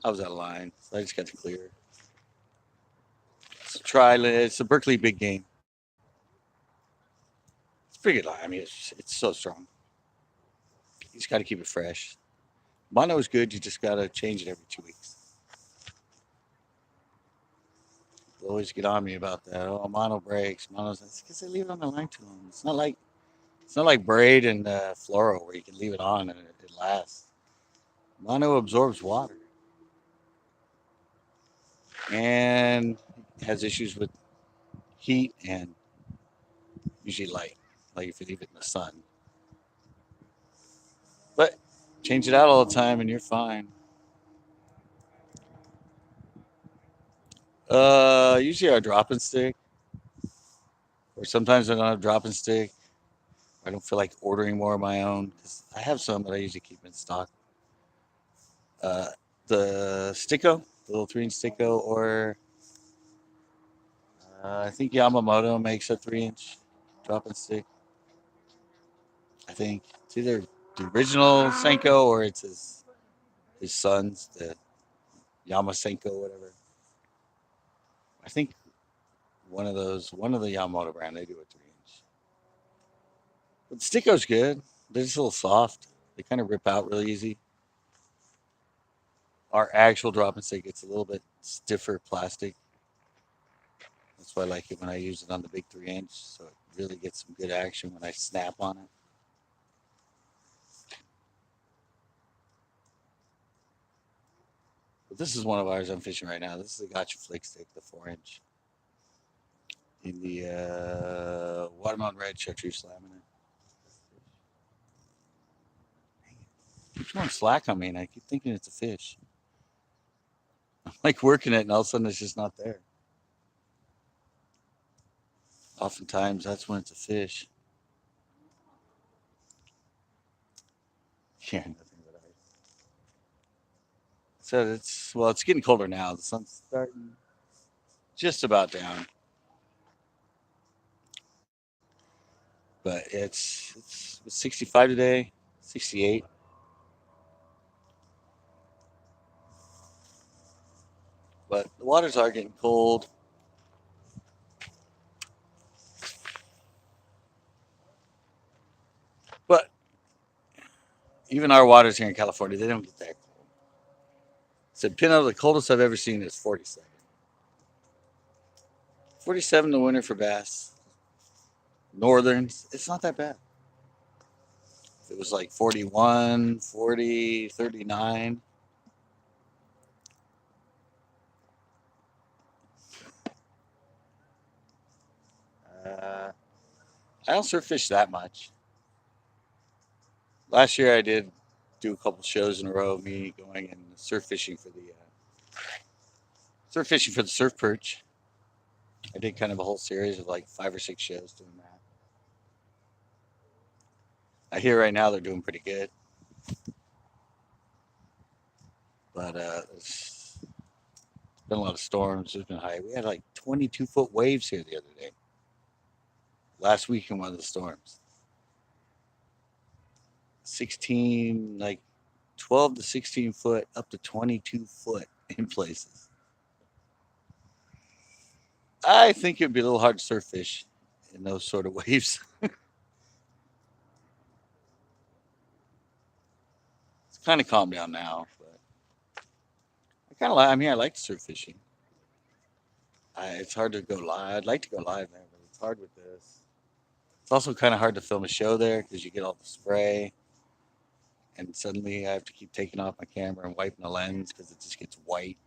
I was out of line, so I just got the clear. It's a It's a Berkeley big game. It's a pretty good line. I mean, it's so strong. You just got to keep it fresh. Mono is good. You just got to change it every 2 weeks. They always get on me about that. Oh, mono breaks. Mono's because they leave it on the line too long. It's not like braid and fluoro where you can leave it on and it lasts. Mono absorbs water and has issues with heat and usually light. Like if you leave it in the sun, but change it out all the time and you're fine. Usually our drop and stick, or sometimes I don't have drop and stick. I don't feel like ordering more of my own because I have some that I usually keep in stock. Uh, the Sticko, the little 3-inch Sticko, or I think Yamamoto makes a 3-inch drop and stick. I think it's either the original Senko or it's his son's, the Yamasenko, whatever. I think one of the Yamamoto brand, they do a 3-inch. But the Sticko's good. They're just a little soft. They kind of rip out really easy. Our actual drop and stick, it's a little bit stiffer plastic. That's why I like it when I use it on the big 3-inch, so it really gets some good action when I snap on it. But this is one of ours I'm fishing right now. This is a Gotcha Flick Stick, the 4-inch, in the watermelon red chartreuse laminate. Keeps going slack on me, and I keep thinking it's a fish. I'm like working it, and all of a sudden it's just not there. Oftentimes that's when it's a fish. Yeah, nothing but ice. So it's getting colder now. The sun's starting just about down, but it's 65 today, 68. But the waters are getting cold. But even our waters here in California, they don't get that cold. Said Pinto, the coldest I've ever seen is 47. 47 in the winter for bass. Northerns, it's not that bad. If it was like 41, 40, 39. Uh, I don't surf fish that much. Last year I did do a couple shows in a row of me going and surf fishing for the surf perch. I did kind of a whole series of like 5 or 6 shows doing that. I hear right now they're doing pretty good, but it's been a lot of storms. There's been high. We had like 22-foot waves here the other day. Last week in one of the storms, 16 like 12 to 16 foot, up to 22 foot in places. I think it'd be a little hard to surf fish in those sort of waves. It's kind of calmed down now, but I kind of like. I mean, I like surf fishing. It's hard to go live. I'd like to go live there, but it's hard with this. It's also kind of hard to film a show there because you get all the spray and suddenly I have to keep taking off my camera and wiping the lens because it just gets white.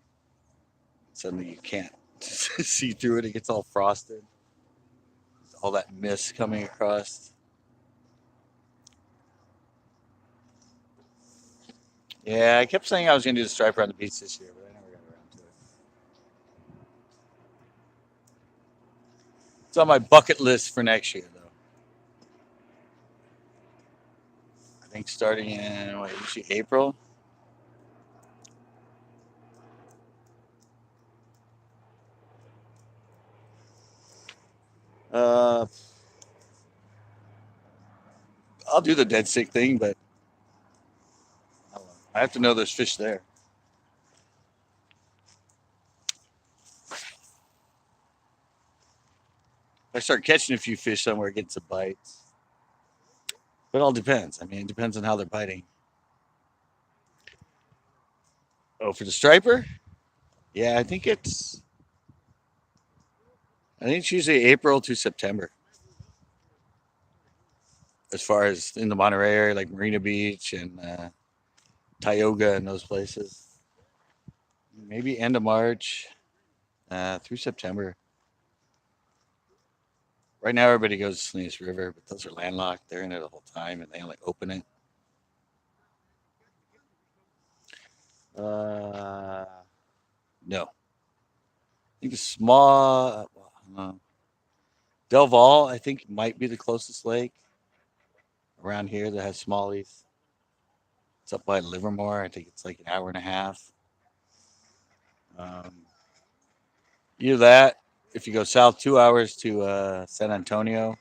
Suddenly you can't see through it. It gets all frosted. All that mist coming across. Yeah, I kept saying I was going to do the striper on the beach this year, but I never got around to it. It's on my bucket list for next year, though. I think starting in what, usually April. Uh, I'll do the dead stick thing, but I don't know. I have to know there's fish there. If I start catching a few fish somewhere, it gets some bites. But it all depends. I mean, it depends on how they're biting. Oh, for the striper? Yeah, I think it's usually April to September. As far as in the Monterey area, like Marina Beach and Tioga and those places. Maybe end of March through September. Right now, everybody goes to Salinas River, but those are landlocked. They're in it the whole time, and they only open it. Uh, no, I think the small Del Valle, I think, might be the closest lake around here that has smallies. It's up by Livermore. I think it's like an hour and a half. Um, either that, if you go south 2 hours to San Antonio,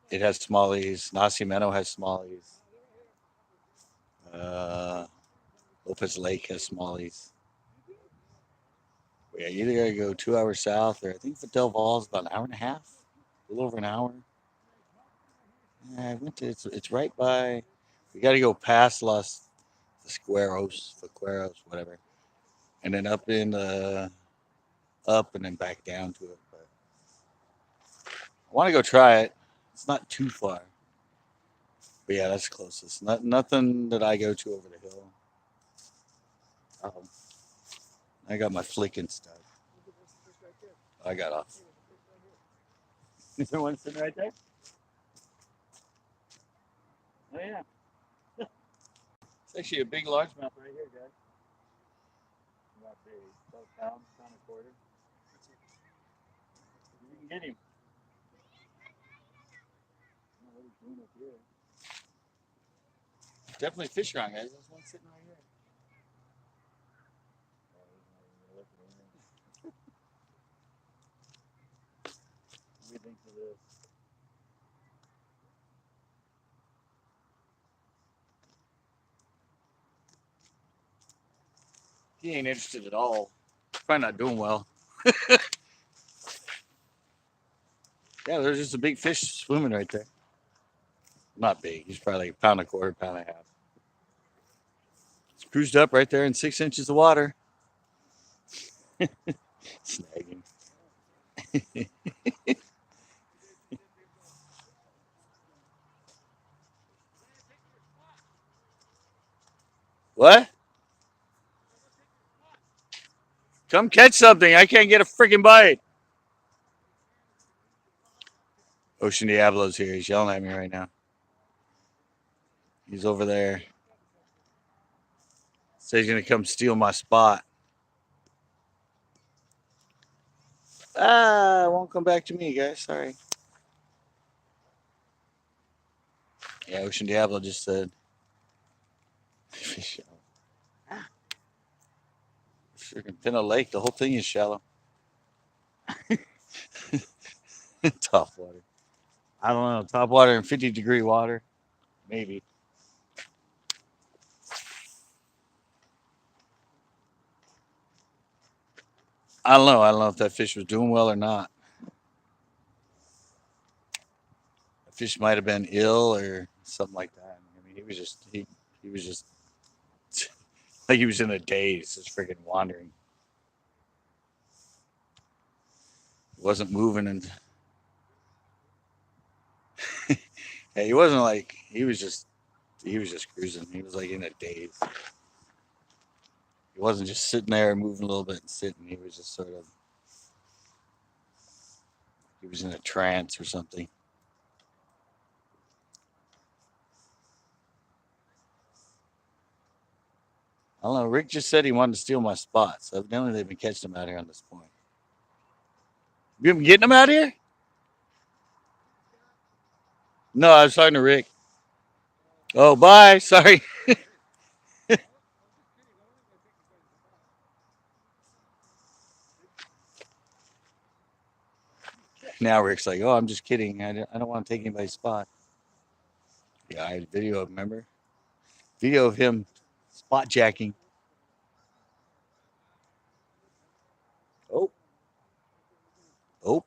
it has smallies. Nacimiento has smallies. Uh, Lopez Lake has smallies. Yeah, you either gotta go 2 hours south, or I think Del Valle is about an hour and a half, a little over an hour. Yeah, I went to it's right by. You got to go past Los Vaqueros, whatever, and then up and then back down to it. But I want to go try it. It's not too far, but yeah, that's closest. Nothing that I go to over the hill. Um, I got my flicking stuff. I got off. Is there one sitting right there? Oh yeah, it's actually a big largemouth right here, guys. Not big, about a pound a quarter. You can get him. I don't know what he's doing up here. Definitely fish around, guys. There's one sitting right here. Oh, he's not even looking at me. What do you think of this? He ain't interested at all. Probably not doing well. Yeah, there's just a big fish swimming right there. Not big. He's probably like a pound and a quarter, pound and a half. It's cruised up right there in 6 inches of water. Snagging. What? Come catch something. I can't get a freaking bite. Ocean Diablo's here. He's yelling at me right now. He's over there. Says he's gonna come steal my spot. Ah, it won't come back to me, guys. Sorry. Yeah, Ocean Diablo just said. Fish shallow. Freaking Pinto Lake. The whole thing is shallow. Top water. I don't know. Top water and 50-degree water. Maybe. I don't know. I don't know if that fish was doing well or not. The fish might have been ill or something like that. I mean, he was just like he was in a daze, just freaking wandering. He wasn't moving, and yeah, he wasn't like he was just He was just cruising. He was like in a daze. He wasn't just sitting there moving a little bit and sitting. He was just sort of, he was in a trance or something. I don't know. Rick just said he wanted to steal my spots. Evidently, they've been catching him out here on this point. You been getting him out here? No, I was talking to Rick. Oh, bye. Sorry. Now Rick's like, oh, I'm just kidding. I don't want to take anybody's spot. Yeah, I had a video of, remember? Video of him spot jacking. Oh, oh,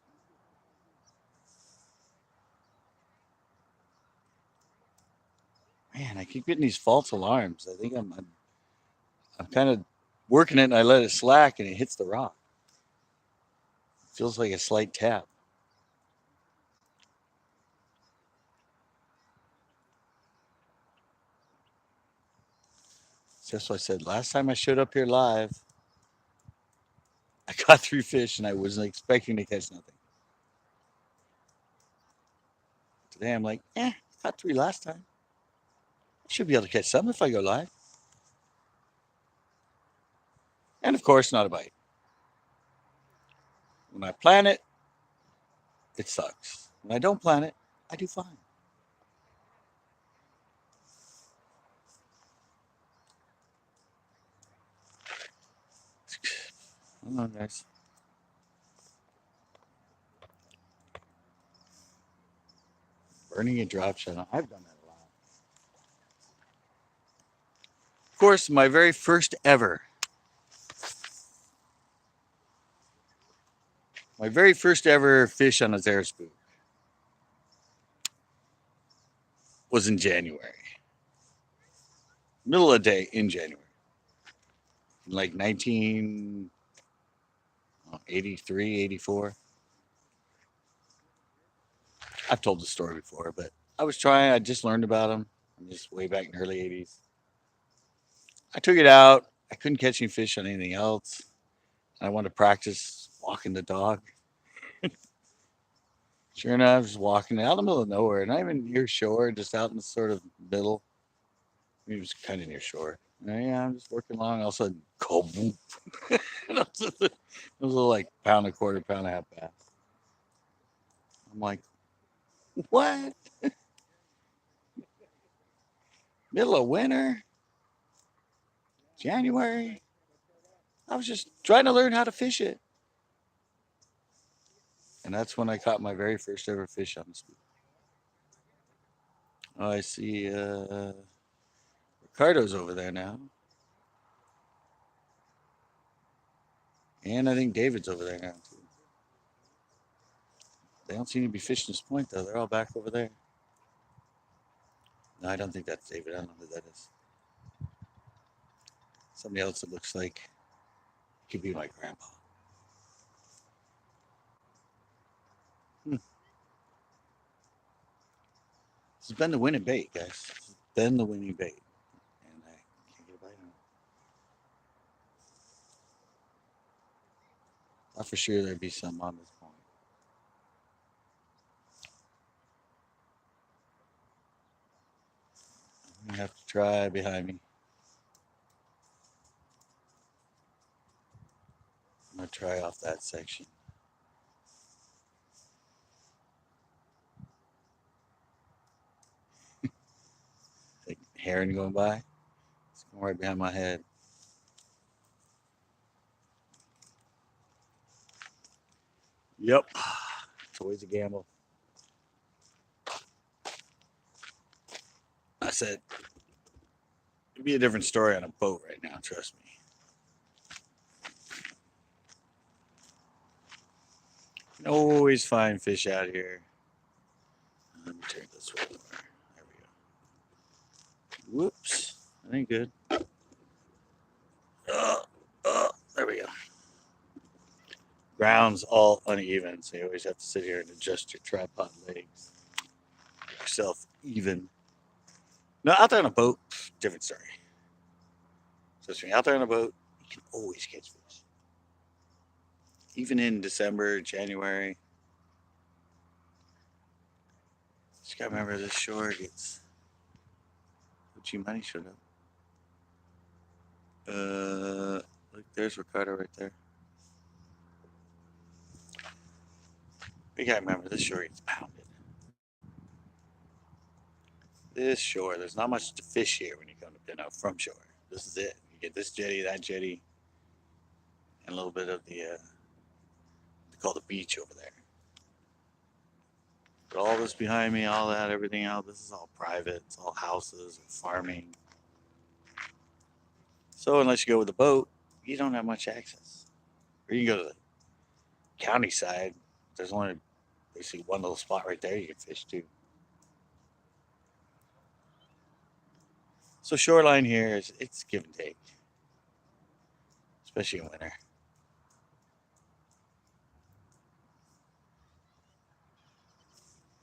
man, I keep getting these false alarms. I think I'm kind of working it and I let it slack and it hits the rock. It feels like a slight tap. That's what I said. Last time I showed up here live, I caught 3 fish and I wasn't expecting to catch nothing. Today I'm like, I caught 3 last time. I should be able to catch some if I go live. And of course, not a bite. When I plan it, it sucks. When I don't plan it, I do fine. I don't know, guys. Burning a drop shot. I've done that a lot. Of course, my very first ever fish on a Zara spook was in January. Middle of the day in January. In like 1983, 84. I've told the story before, but I was trying, I just learned about them. Just way back in the early 80s. I took it out. I couldn't catch any fish on anything else. I wanted to practice walking the dog. Sure enough, I was walking out in the middle of nowhere, not even near shore, just out in the sort of middle. It was kind of near shore. And yeah, I'm just working along. All of a sudden, kaboom. It was a like pound a quarter, pound and a half bass. I'm like, what? Middle of winter, January. I was just trying to learn how to fish it. And that's when I caught my very first ever fish on the spoon. Oh, I see Ricardo's over there now. And I think David's over there now, too. They don't seem to be fishing this point, though. They're all back over there. No, I don't think that's David. I don't know who that is. Somebody else that looks like could be my grandpa. Hmm. This has been the winning bait, guys. This has been the winning bait. And I can't get a bite on it. I thought for sure there'd be some on this point. I'm going to have to try behind me. I'm going to try off that section. Like heron going by. It's going right behind my head. Yep. It's always a gamble. I said, it'd be a different story on a boat right now, trust me. You can always find fish out here. Let me turn this way more. There we go. Whoops. That ain't good. There we go. Ground's all uneven, so you always have to sit here and adjust your tripod legs. Get yourself even. No, out there on a boat, different story. So when you're out there on a boat, you can always catch fish. Even in December, January. Just gotta remember this shore gets Gucci money showed up. Look, there's Ricardo right there. We gotta remember this shore gets pounded. This shore, there's not much to fish here when you come to Pinto from shore. This is it. You get this jetty, that jetty, and a little bit of the they call the beach over there. But all this behind me, all that, everything else, this is all private. It's all houses and farming. So unless you go with a boat, you don't have much access. Or you can go to the county side. There's only basically one little spot right there you can fish too. So shoreline here is it's give and take, especially in winter.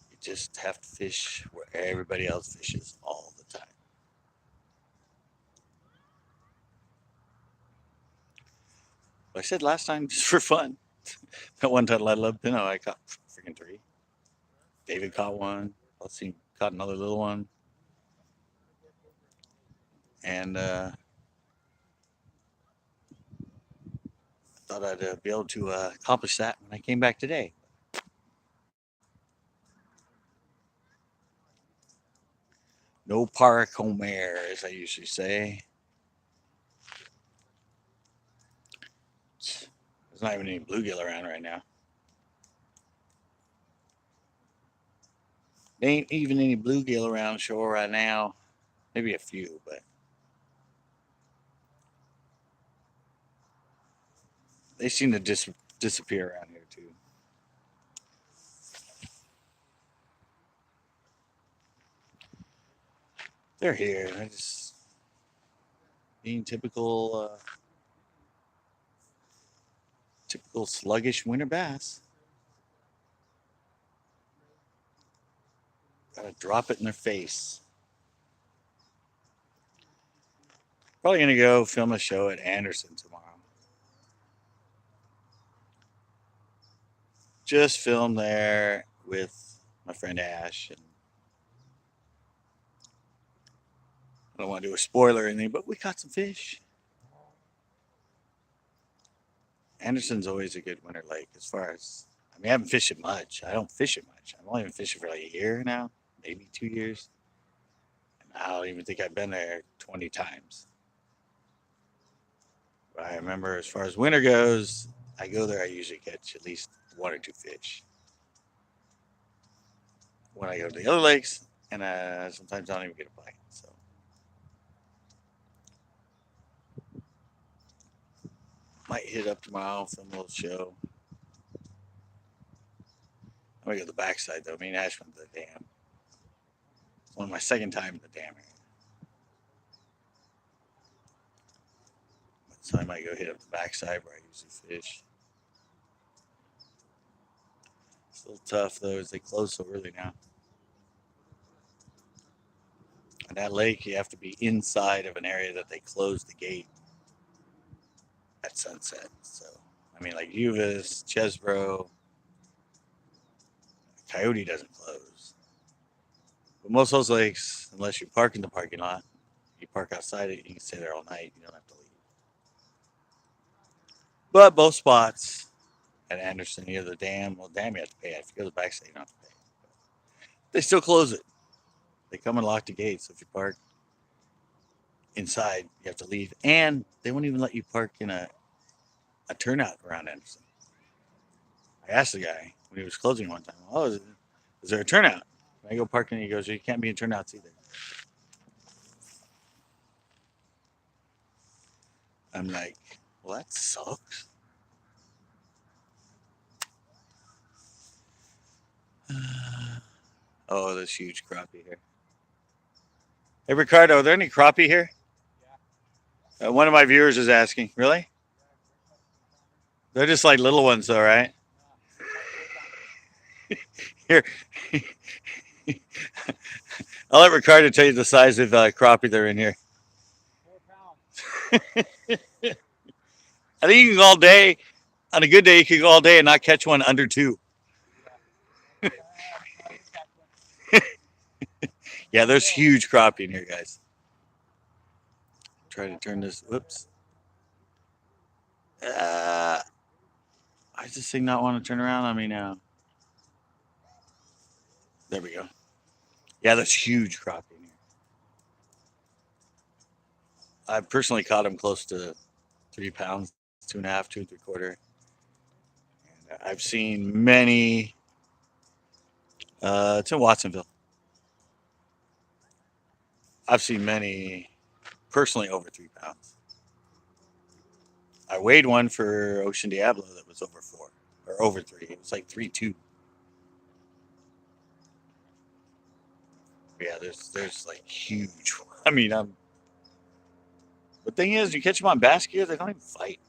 You just have to fish where everybody else fishes all the time. But I said last time just for fun. That one time I loved Pinto, I caught freaking three. David caught one. Let's see, caught another little one. And I thought I'd be able to accomplish that when I came back today. No paracomer, as I usually say. There's not even any bluegill around right now. There ain't even any bluegill around shore right now. Maybe a few, but they seem to disappear around here too. They're here. They're just being typical sluggish winter bass. Gotta drop it in their face. Probably gonna go film a show at Anderson tomorrow. Just film there with my friend Ash, and I don't want to do a spoiler or anything, but we caught some fish. Anderson's always a good winter lake as far as I mean I haven't fished it much. I don't fish it much. I've only been fishing for like a year now, maybe 2 years. And I don't even think I've been there 20 times. But I remember as far as winter goes, I go there I usually catch at least one or two fish. When I go to the other lakes, and sometimes I don't even get a bite. So might hit up tomorrow, film a little show. I'm gonna go to the backside though. Me and Ash went to the dam. It's one of my second time in the dam area. So I might go hit up the backside where I usually fish. It's a little tough though, as they close so early now. And that lake, you have to be inside of an area that they close the gate at sunset. So, I mean, like Uvis, Chesbro, Coyote doesn't close. But most of those lakes, unless you park in the parking lot, you park outside it, you can stay there all night. You don't have to leave. But both spots at Anderson, near the dam, well, dam you have to pay. If you go to the backside, you don't have to pay. They still close it. They come and lock the gates. So if you park inside, you have to leave. And they won't even let you park in a turnout around Anderson. I asked the guy when he was closing one time, "Oh, is there a turnout?" And I go parking, and he goes, "You can't be in turnouts either." I'm like, "Well, that sucks." Oh, this huge crappie here. Hey, Ricardo, are there any crappie here? One of my viewers is asking. Really? They're just like little ones, though, right? Here, I'll let Ricardo tell you the size of crappie that are in here. 4 pounds. I think you can go all day. On a good day, you could go all day and not catch one under two. Yeah. I did catch one. Yeah, One there's day. huge crappie in here, guys. Just Try to catch turn one. this. Whoops. Uh, why does this thing not want to turn around on me now? There we go. Yeah, there's huge crappie in here. I've personally caught them close to 3 pounds, 2.5, 2 3/4. And I've seen many. It's in Watsonville. I've seen many personally over 3 pounds. I weighed one for Ocean Diablo that was over 4 or over 3. It was like 3.2. Yeah, there's like huge. I mean, the thing is, you catch them on bass gear, they don't even fight.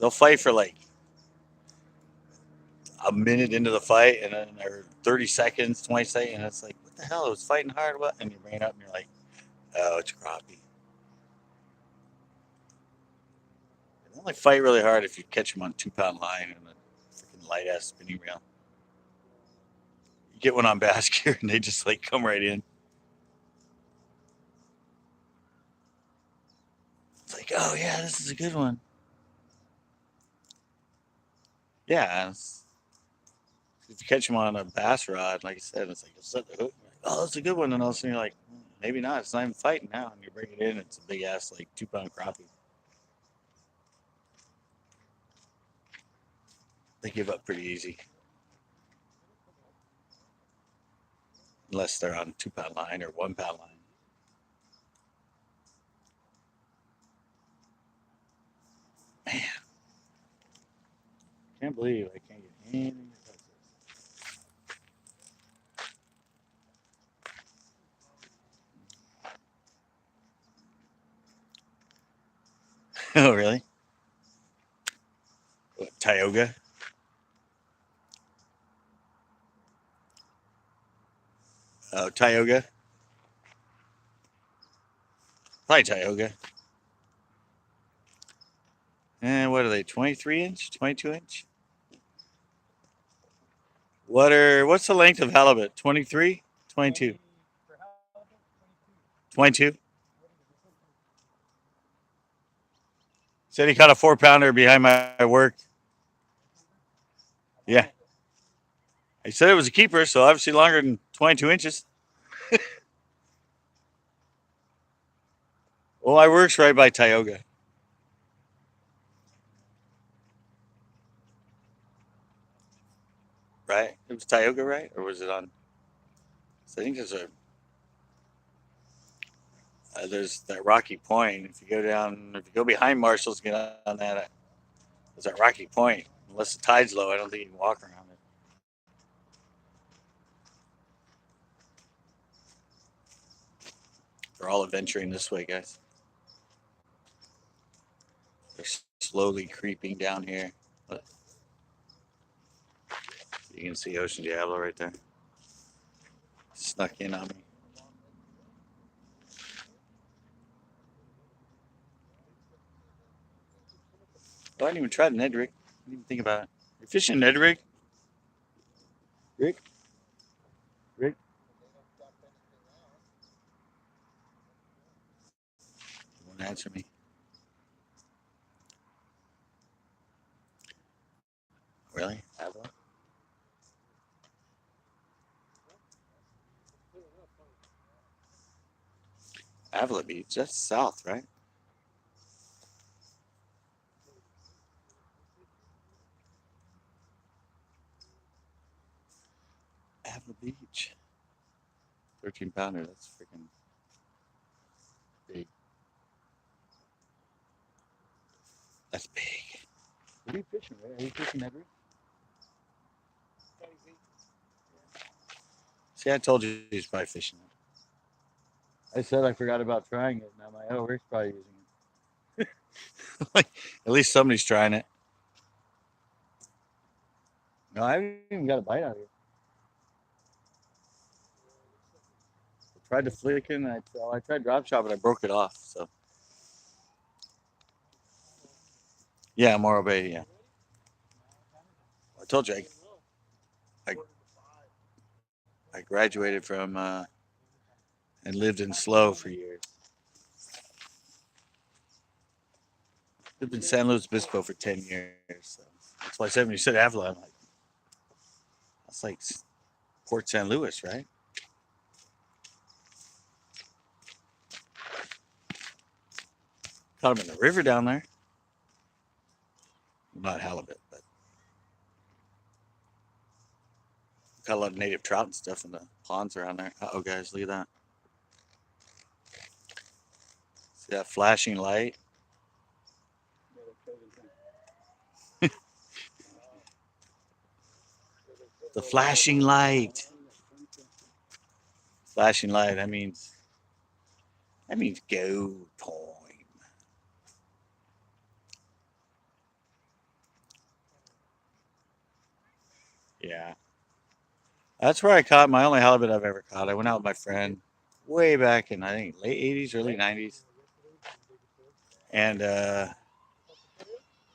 They'll fight for like a minute into the fight, and then or 30 seconds, 20 seconds, and it's like, what the hell? It was fighting hard. What? And you bring it up, and you're like, oh, it's crappie. They only fight really hard if you catch them on 2 pound line and a freaking light ass spinning reel. You get one on bass gear, and they just like come right in. It's like, oh yeah, this is a good one. Yeah, if you catch them on a bass rod, like I said, it's like you set the hook. Like, oh, that's a good one, and all of a sudden you're like, maybe not. It's not even fighting now, and you bring it in. It's a big ass like 2 pound crappie. They give up pretty easy, unless they're on 2 pound line or 1 pound line. Man, can't believe I can't get anything to touch this. Oh, really? What, Tioga? Oh, Tioga? Probably Tioga. And what are they? 23 inch? 22 inch? What's the length of halibut? 23? 22? 20 for halibut, 22. 22? What is it? Said he caught a 4 pounder behind my work. I Yeah. like it. He said it was a keeper, so obviously longer than 22 inches. Well, my work's right by Tioga. Right? It was Tioga, right? Or was it on? So I think there's that Rocky Point. If you go behind Marshall's, get on that. There's that Rocky Point. Unless the tide's low, I don't think you can walk around it. They're all adventuring this way, guys. They're slowly creeping down here. Look, you can see Ocean Diablo right there. Snuck in on me. Oh, I didn't even try the Ned rig. I didn't even think about it. You're fishing Ned rig? Rick? Rick? You won't answer me. Really? Avila? Avila Beach? That's south, right? Avila Beach. 13 pounder. That's freaking big. That's big. What are you fishing, Ray? Are you fishing Ned rig? See, I told you he's probably fishing it. I said I forgot about trying it. Now my other Rick's probably using it. Like, at least somebody's trying it. No, I haven't even got a bite out of it. tried to flick it, and I tried drop shot, but I broke it off. So yeah, Morro Bay. Yeah, I told you I, I graduated from and lived in Slow for years. Lived in San Luis Obispo for 10 years. So that's why I said when you said Avila, I'm like, that's like Port San Luis, right? Caught them in the river down there. Not halibut, but caught a lot of native trout and stuff in the ponds around there. Oh, guys, look at that. See that flashing light? The flashing light. Flashing light. That means go time. Yeah. That's where I caught my only halibut I've ever caught. I went out with my friend way back in I think late 80s, early 90s, and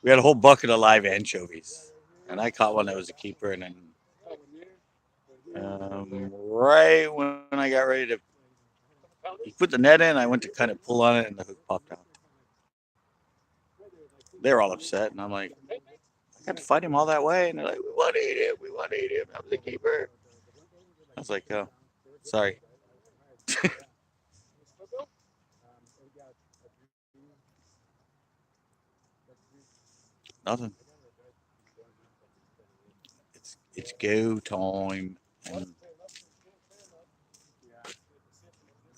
we had a whole bucket of live anchovies, and I caught one that was a keeper, and then right when I got ready to he put the net in, I went to kind of pull on it, and the hook popped out. They were all upset, and I'm like, I got to fight him all that way, and they're like, we want to eat him, we want to eat him. I was the keeper. I was like, oh, sorry. Nothing. It's go time,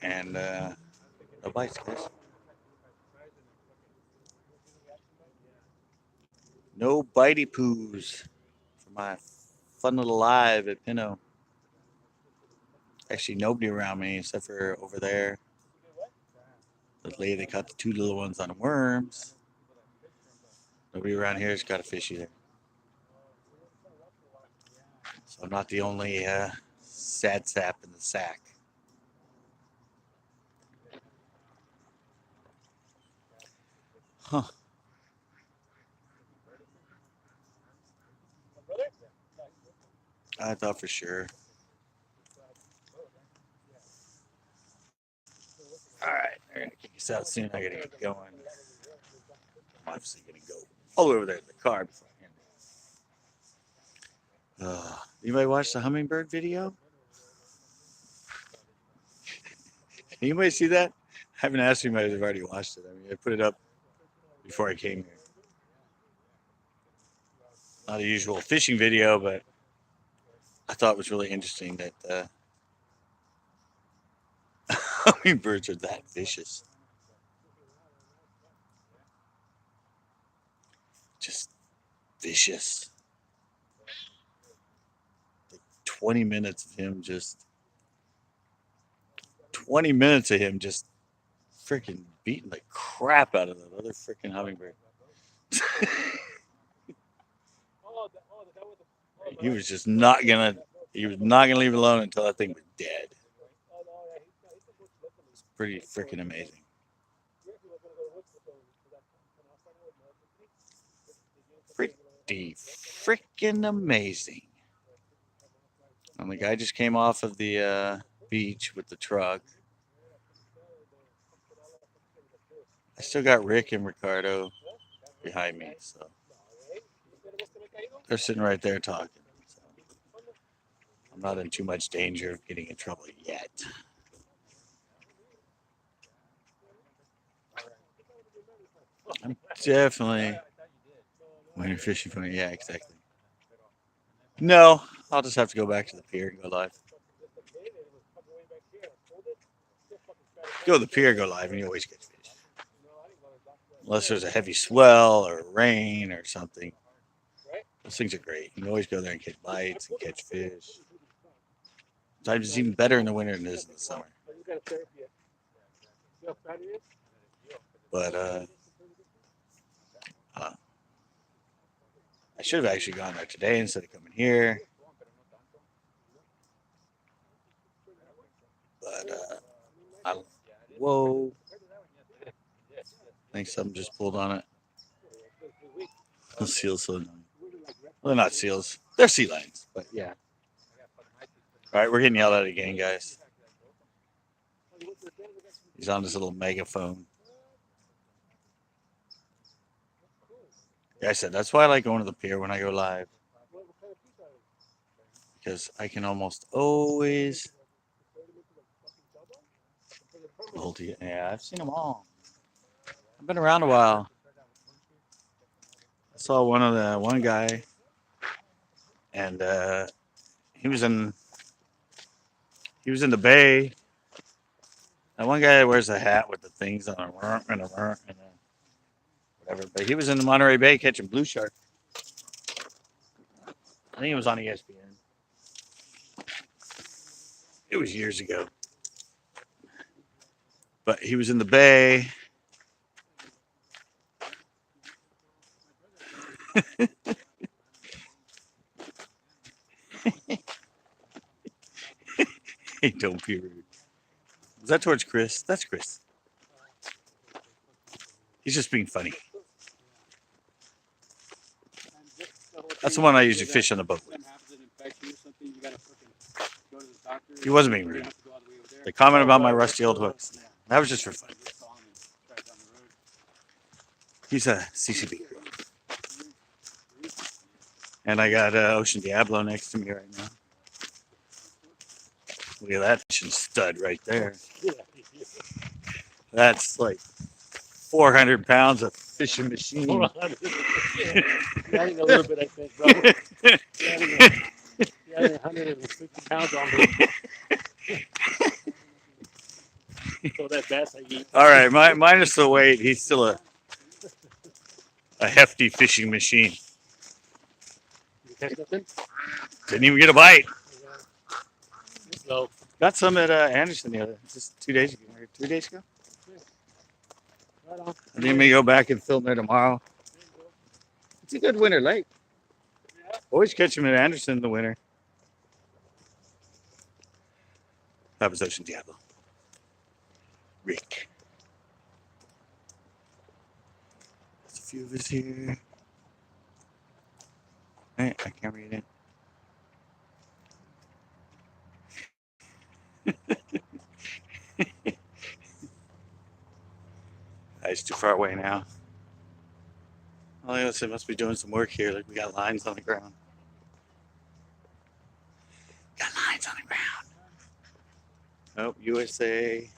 and no bites, guys. No bitey poos for my fun little live at Pinto. Actually, nobody around me except for over there. The lady that caught the two little ones on worms. Nobody around here has got a fish either. So I'm not the only sad sap in the sack. Huh. I thought for sure. All right, they're gonna kick us out soon. I gotta get going. I'm obviously gonna go all the way over there to the car before I end it. Anybody watch the hummingbird video? Anybody see that? I haven't asked anybody if they've already watched it. I mean, I put it up before I came here. Not a usual fishing video, but I thought it was really interesting that hummingbirds are that vicious. Just vicious. Like 20 minutes of him just 20 minutes of him just freaking beating the crap out of that other freaking hummingbird. he was just not gonna he was not gonna leave it alone until that thing was dead. It's pretty freaking amazing. Pretty freaking amazing. And the guy just came off of the beach with the truck. I still got Rick and Ricardo behind me, so they're sitting right there talking. So I'm not in too much danger of getting in trouble yet. I'm definitely winter fishing for me. Yeah, exactly. No, I'll just have to go back to the pier and go live. Go to the pier, go live, and you always catch fish. Unless there's a heavy swell or rain or something. Those things are great. You can always go there and catch bites and catch fish. Sometimes it's even better in the winter than it is in the summer. But I should have actually gone there today instead of coming here. But Whoa. I think something just pulled on it. The seal's so annoying. Well, they're not seals. They're sea lions, but yeah. All right, we're getting yelled at again, guys. He's on his little megaphone. Yeah, I said that's why I like going to the pier when I go live. Because I can almost always hold you. Yeah, I've seen them all. I've been around a while. I saw one guy, and he was in the bay. That one guy that wears a hat with the things on it, and whatever. But he was in the Monterey Bay catching blue shark. I think it was on ESPN. It was years ago. But he was in the bay. Hey, don't be rude. Was that towards Chris? That's Chris. He's just being funny. That's the one I usually fish on the boat with. He wasn't being rude. They commented about my rusty old hooks. That was just for fun. He's a CCB. And I got Ocean Diablo next to me right now. Look at that fishing stud right there. That's like 400 pounds of fishing machine. 400. Adding a little bit, I think, bro. Adding 150 pounds on me. So that bass I eat. All right, minus the weight, he's still a hefty fishing machine. You catch nothing? Didn't even get a bite. So, Got some at Anderson the other, just 2 days ago, or 3 days ago. right on. I think we go back and film there tomorrow. It's a good winter lake. Always catch them at Anderson in the winter. That was Ocean Diablo. Rick. There's a few of us here. Hey, I can't read it. It's too far away now. Oh, yes, it must be doing some work here. Like we got lines on the ground. Got lines on the ground. Oh, USA.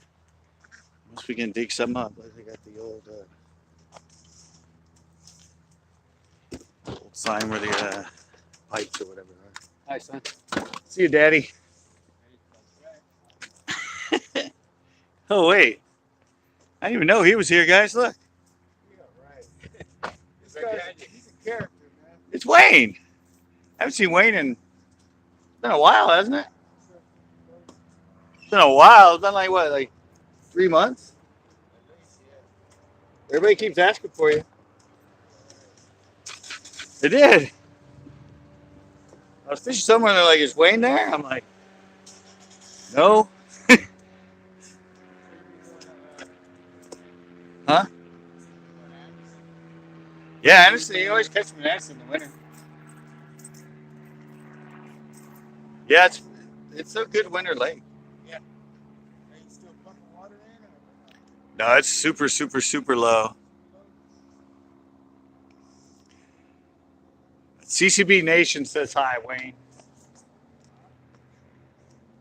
Once we can dig some up, like they got the old sign where the pipes or whatever are. Hi, son. See you, Daddy. Oh, wait. I didn't even know he was here, guys. Look. Yeah, right. This guy, he's a character, man. It's Wayne. I haven't seen Wayne in. It's been a while, hasn't it? It's been a while. It's been like, what, like 3 months? Everybody keeps asking for you. They did. I was fishing somewhere and they're like, is Wayne there? I'm like, no. Huh? Yeah, Anderson, you always catch me in Anderson in the winter. Yeah, it's a good winter lake. Yeah. Are you still pumping water in? No, it's super, super, super low. CCB Nation says hi, Wayne.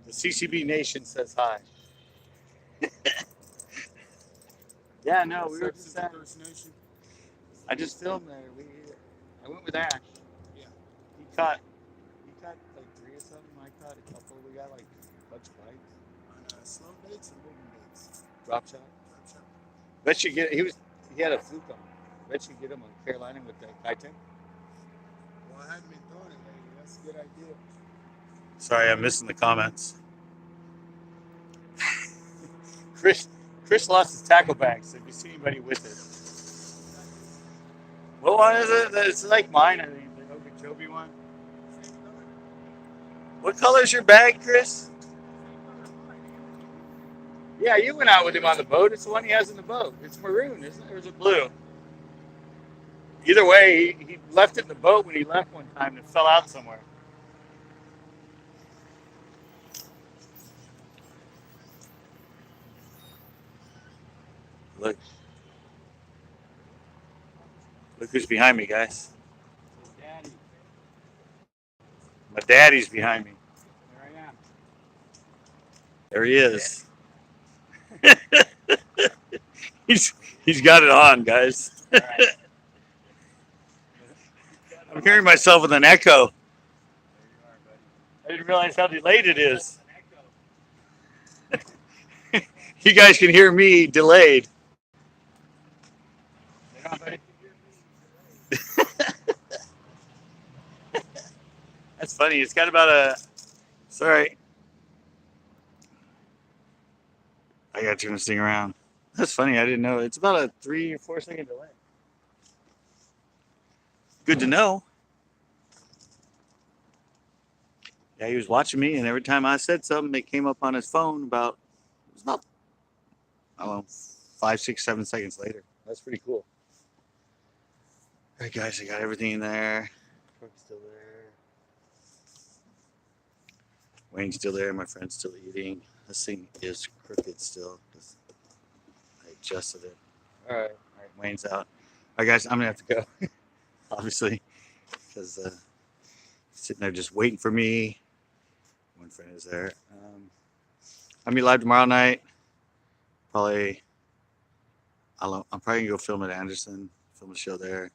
The CCB Nation says hi. Yeah, no, we were just at. I just filmed there. I went with Ash. Yeah. He caught like 3 or something. I caught a couple. We got like a bunch of bites. On slow baits and moving baits. Drop shot. Bet you get. He had a fluke on him. Bet you get him on Carolina with that kiting. Well, I haven't been throwing it lately. That's a good idea. Sorry, I'm missing the comments. Chris lost his tackle bag, so if you see anybody with it. What one is it? It's like mine, I think. The Okeechobee one. What color is your bag, Chris? Yeah, you went out with him on the boat. It's the one he has in the boat. It's maroon, isn't it? Or is it blue? Either way, he left it in the boat when he left one time and it fell out somewhere. Look, look who's behind me, guys. Daddy, My daddy's behind me. there I am. There he is. he's he's got it on, guys. All right. I'm hearing myself with an echo. There you are, buddy. I didn't realize how delayed it is. You guys can hear me delayed. Right on, buddy. That's funny. It's got about a. Sorry. I got to turn this thing around. That's funny. I didn't know. It's about a 3 or 4 second delay. Good to know. Yeah, he was watching me, and every time I said something, it came up on his phone about, it was about, I don't know, 5, 6, 7 seconds later. That's pretty cool. All right, guys, I got everything in there. Truck's still there. Wayne's still there. My friend's still eating. This thing is crooked still because I adjusted it. All right, Wayne's out. All right, guys, I'm gonna have to go, obviously, because sitting there just waiting for me. One friend is there. I'll be live tomorrow night. Probably, I'm probably gonna go film at Anderson, film a show there.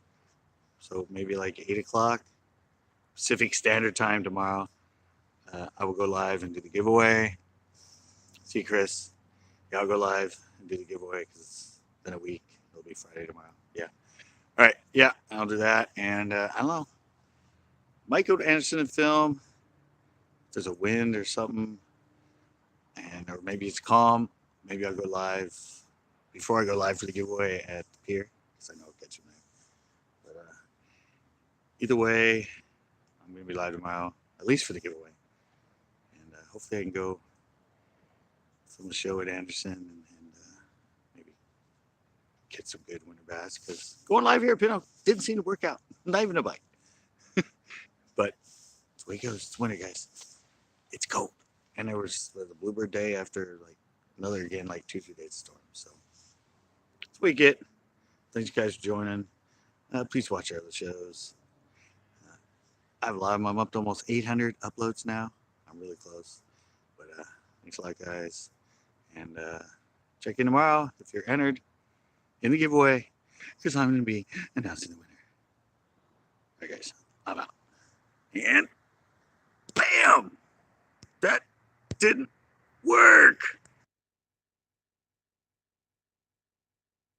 So maybe like 8 o'clock Pacific Standard Time tomorrow. I will go live and do the giveaway. See Chris. Yeah, I'll go live and do the giveaway because it's been a week. It'll be Friday tomorrow. Yeah. All right. Yeah, I'll do that. And I don't know. Might go to Anderson and film. If there's a wind or something, and or maybe it's calm. Maybe I'll go live before I go live for the giveaway at the pier because I know I'll catch him there. But either way, I'm gonna be live tomorrow, at least for the giveaway. And hopefully I can go film a show at Anderson and maybe get some good winter bass because going live here at Pinto didn't seem to work out. Not even a bite. But it's the way it goes. It's winter, guys. It's cold. And there was the bluebird day after like another again like 2-3 days of storm. So that's what we get. Thanks you guys for joining. Please watch our other shows. I have a lot of them. I'm up to almost 800 uploads now. I'm really close. But thanks a lot, guys. And check in tomorrow if you're entered in the giveaway because I'm going to be announcing the winner. All right, guys. I'm out. And bam! That didn't work.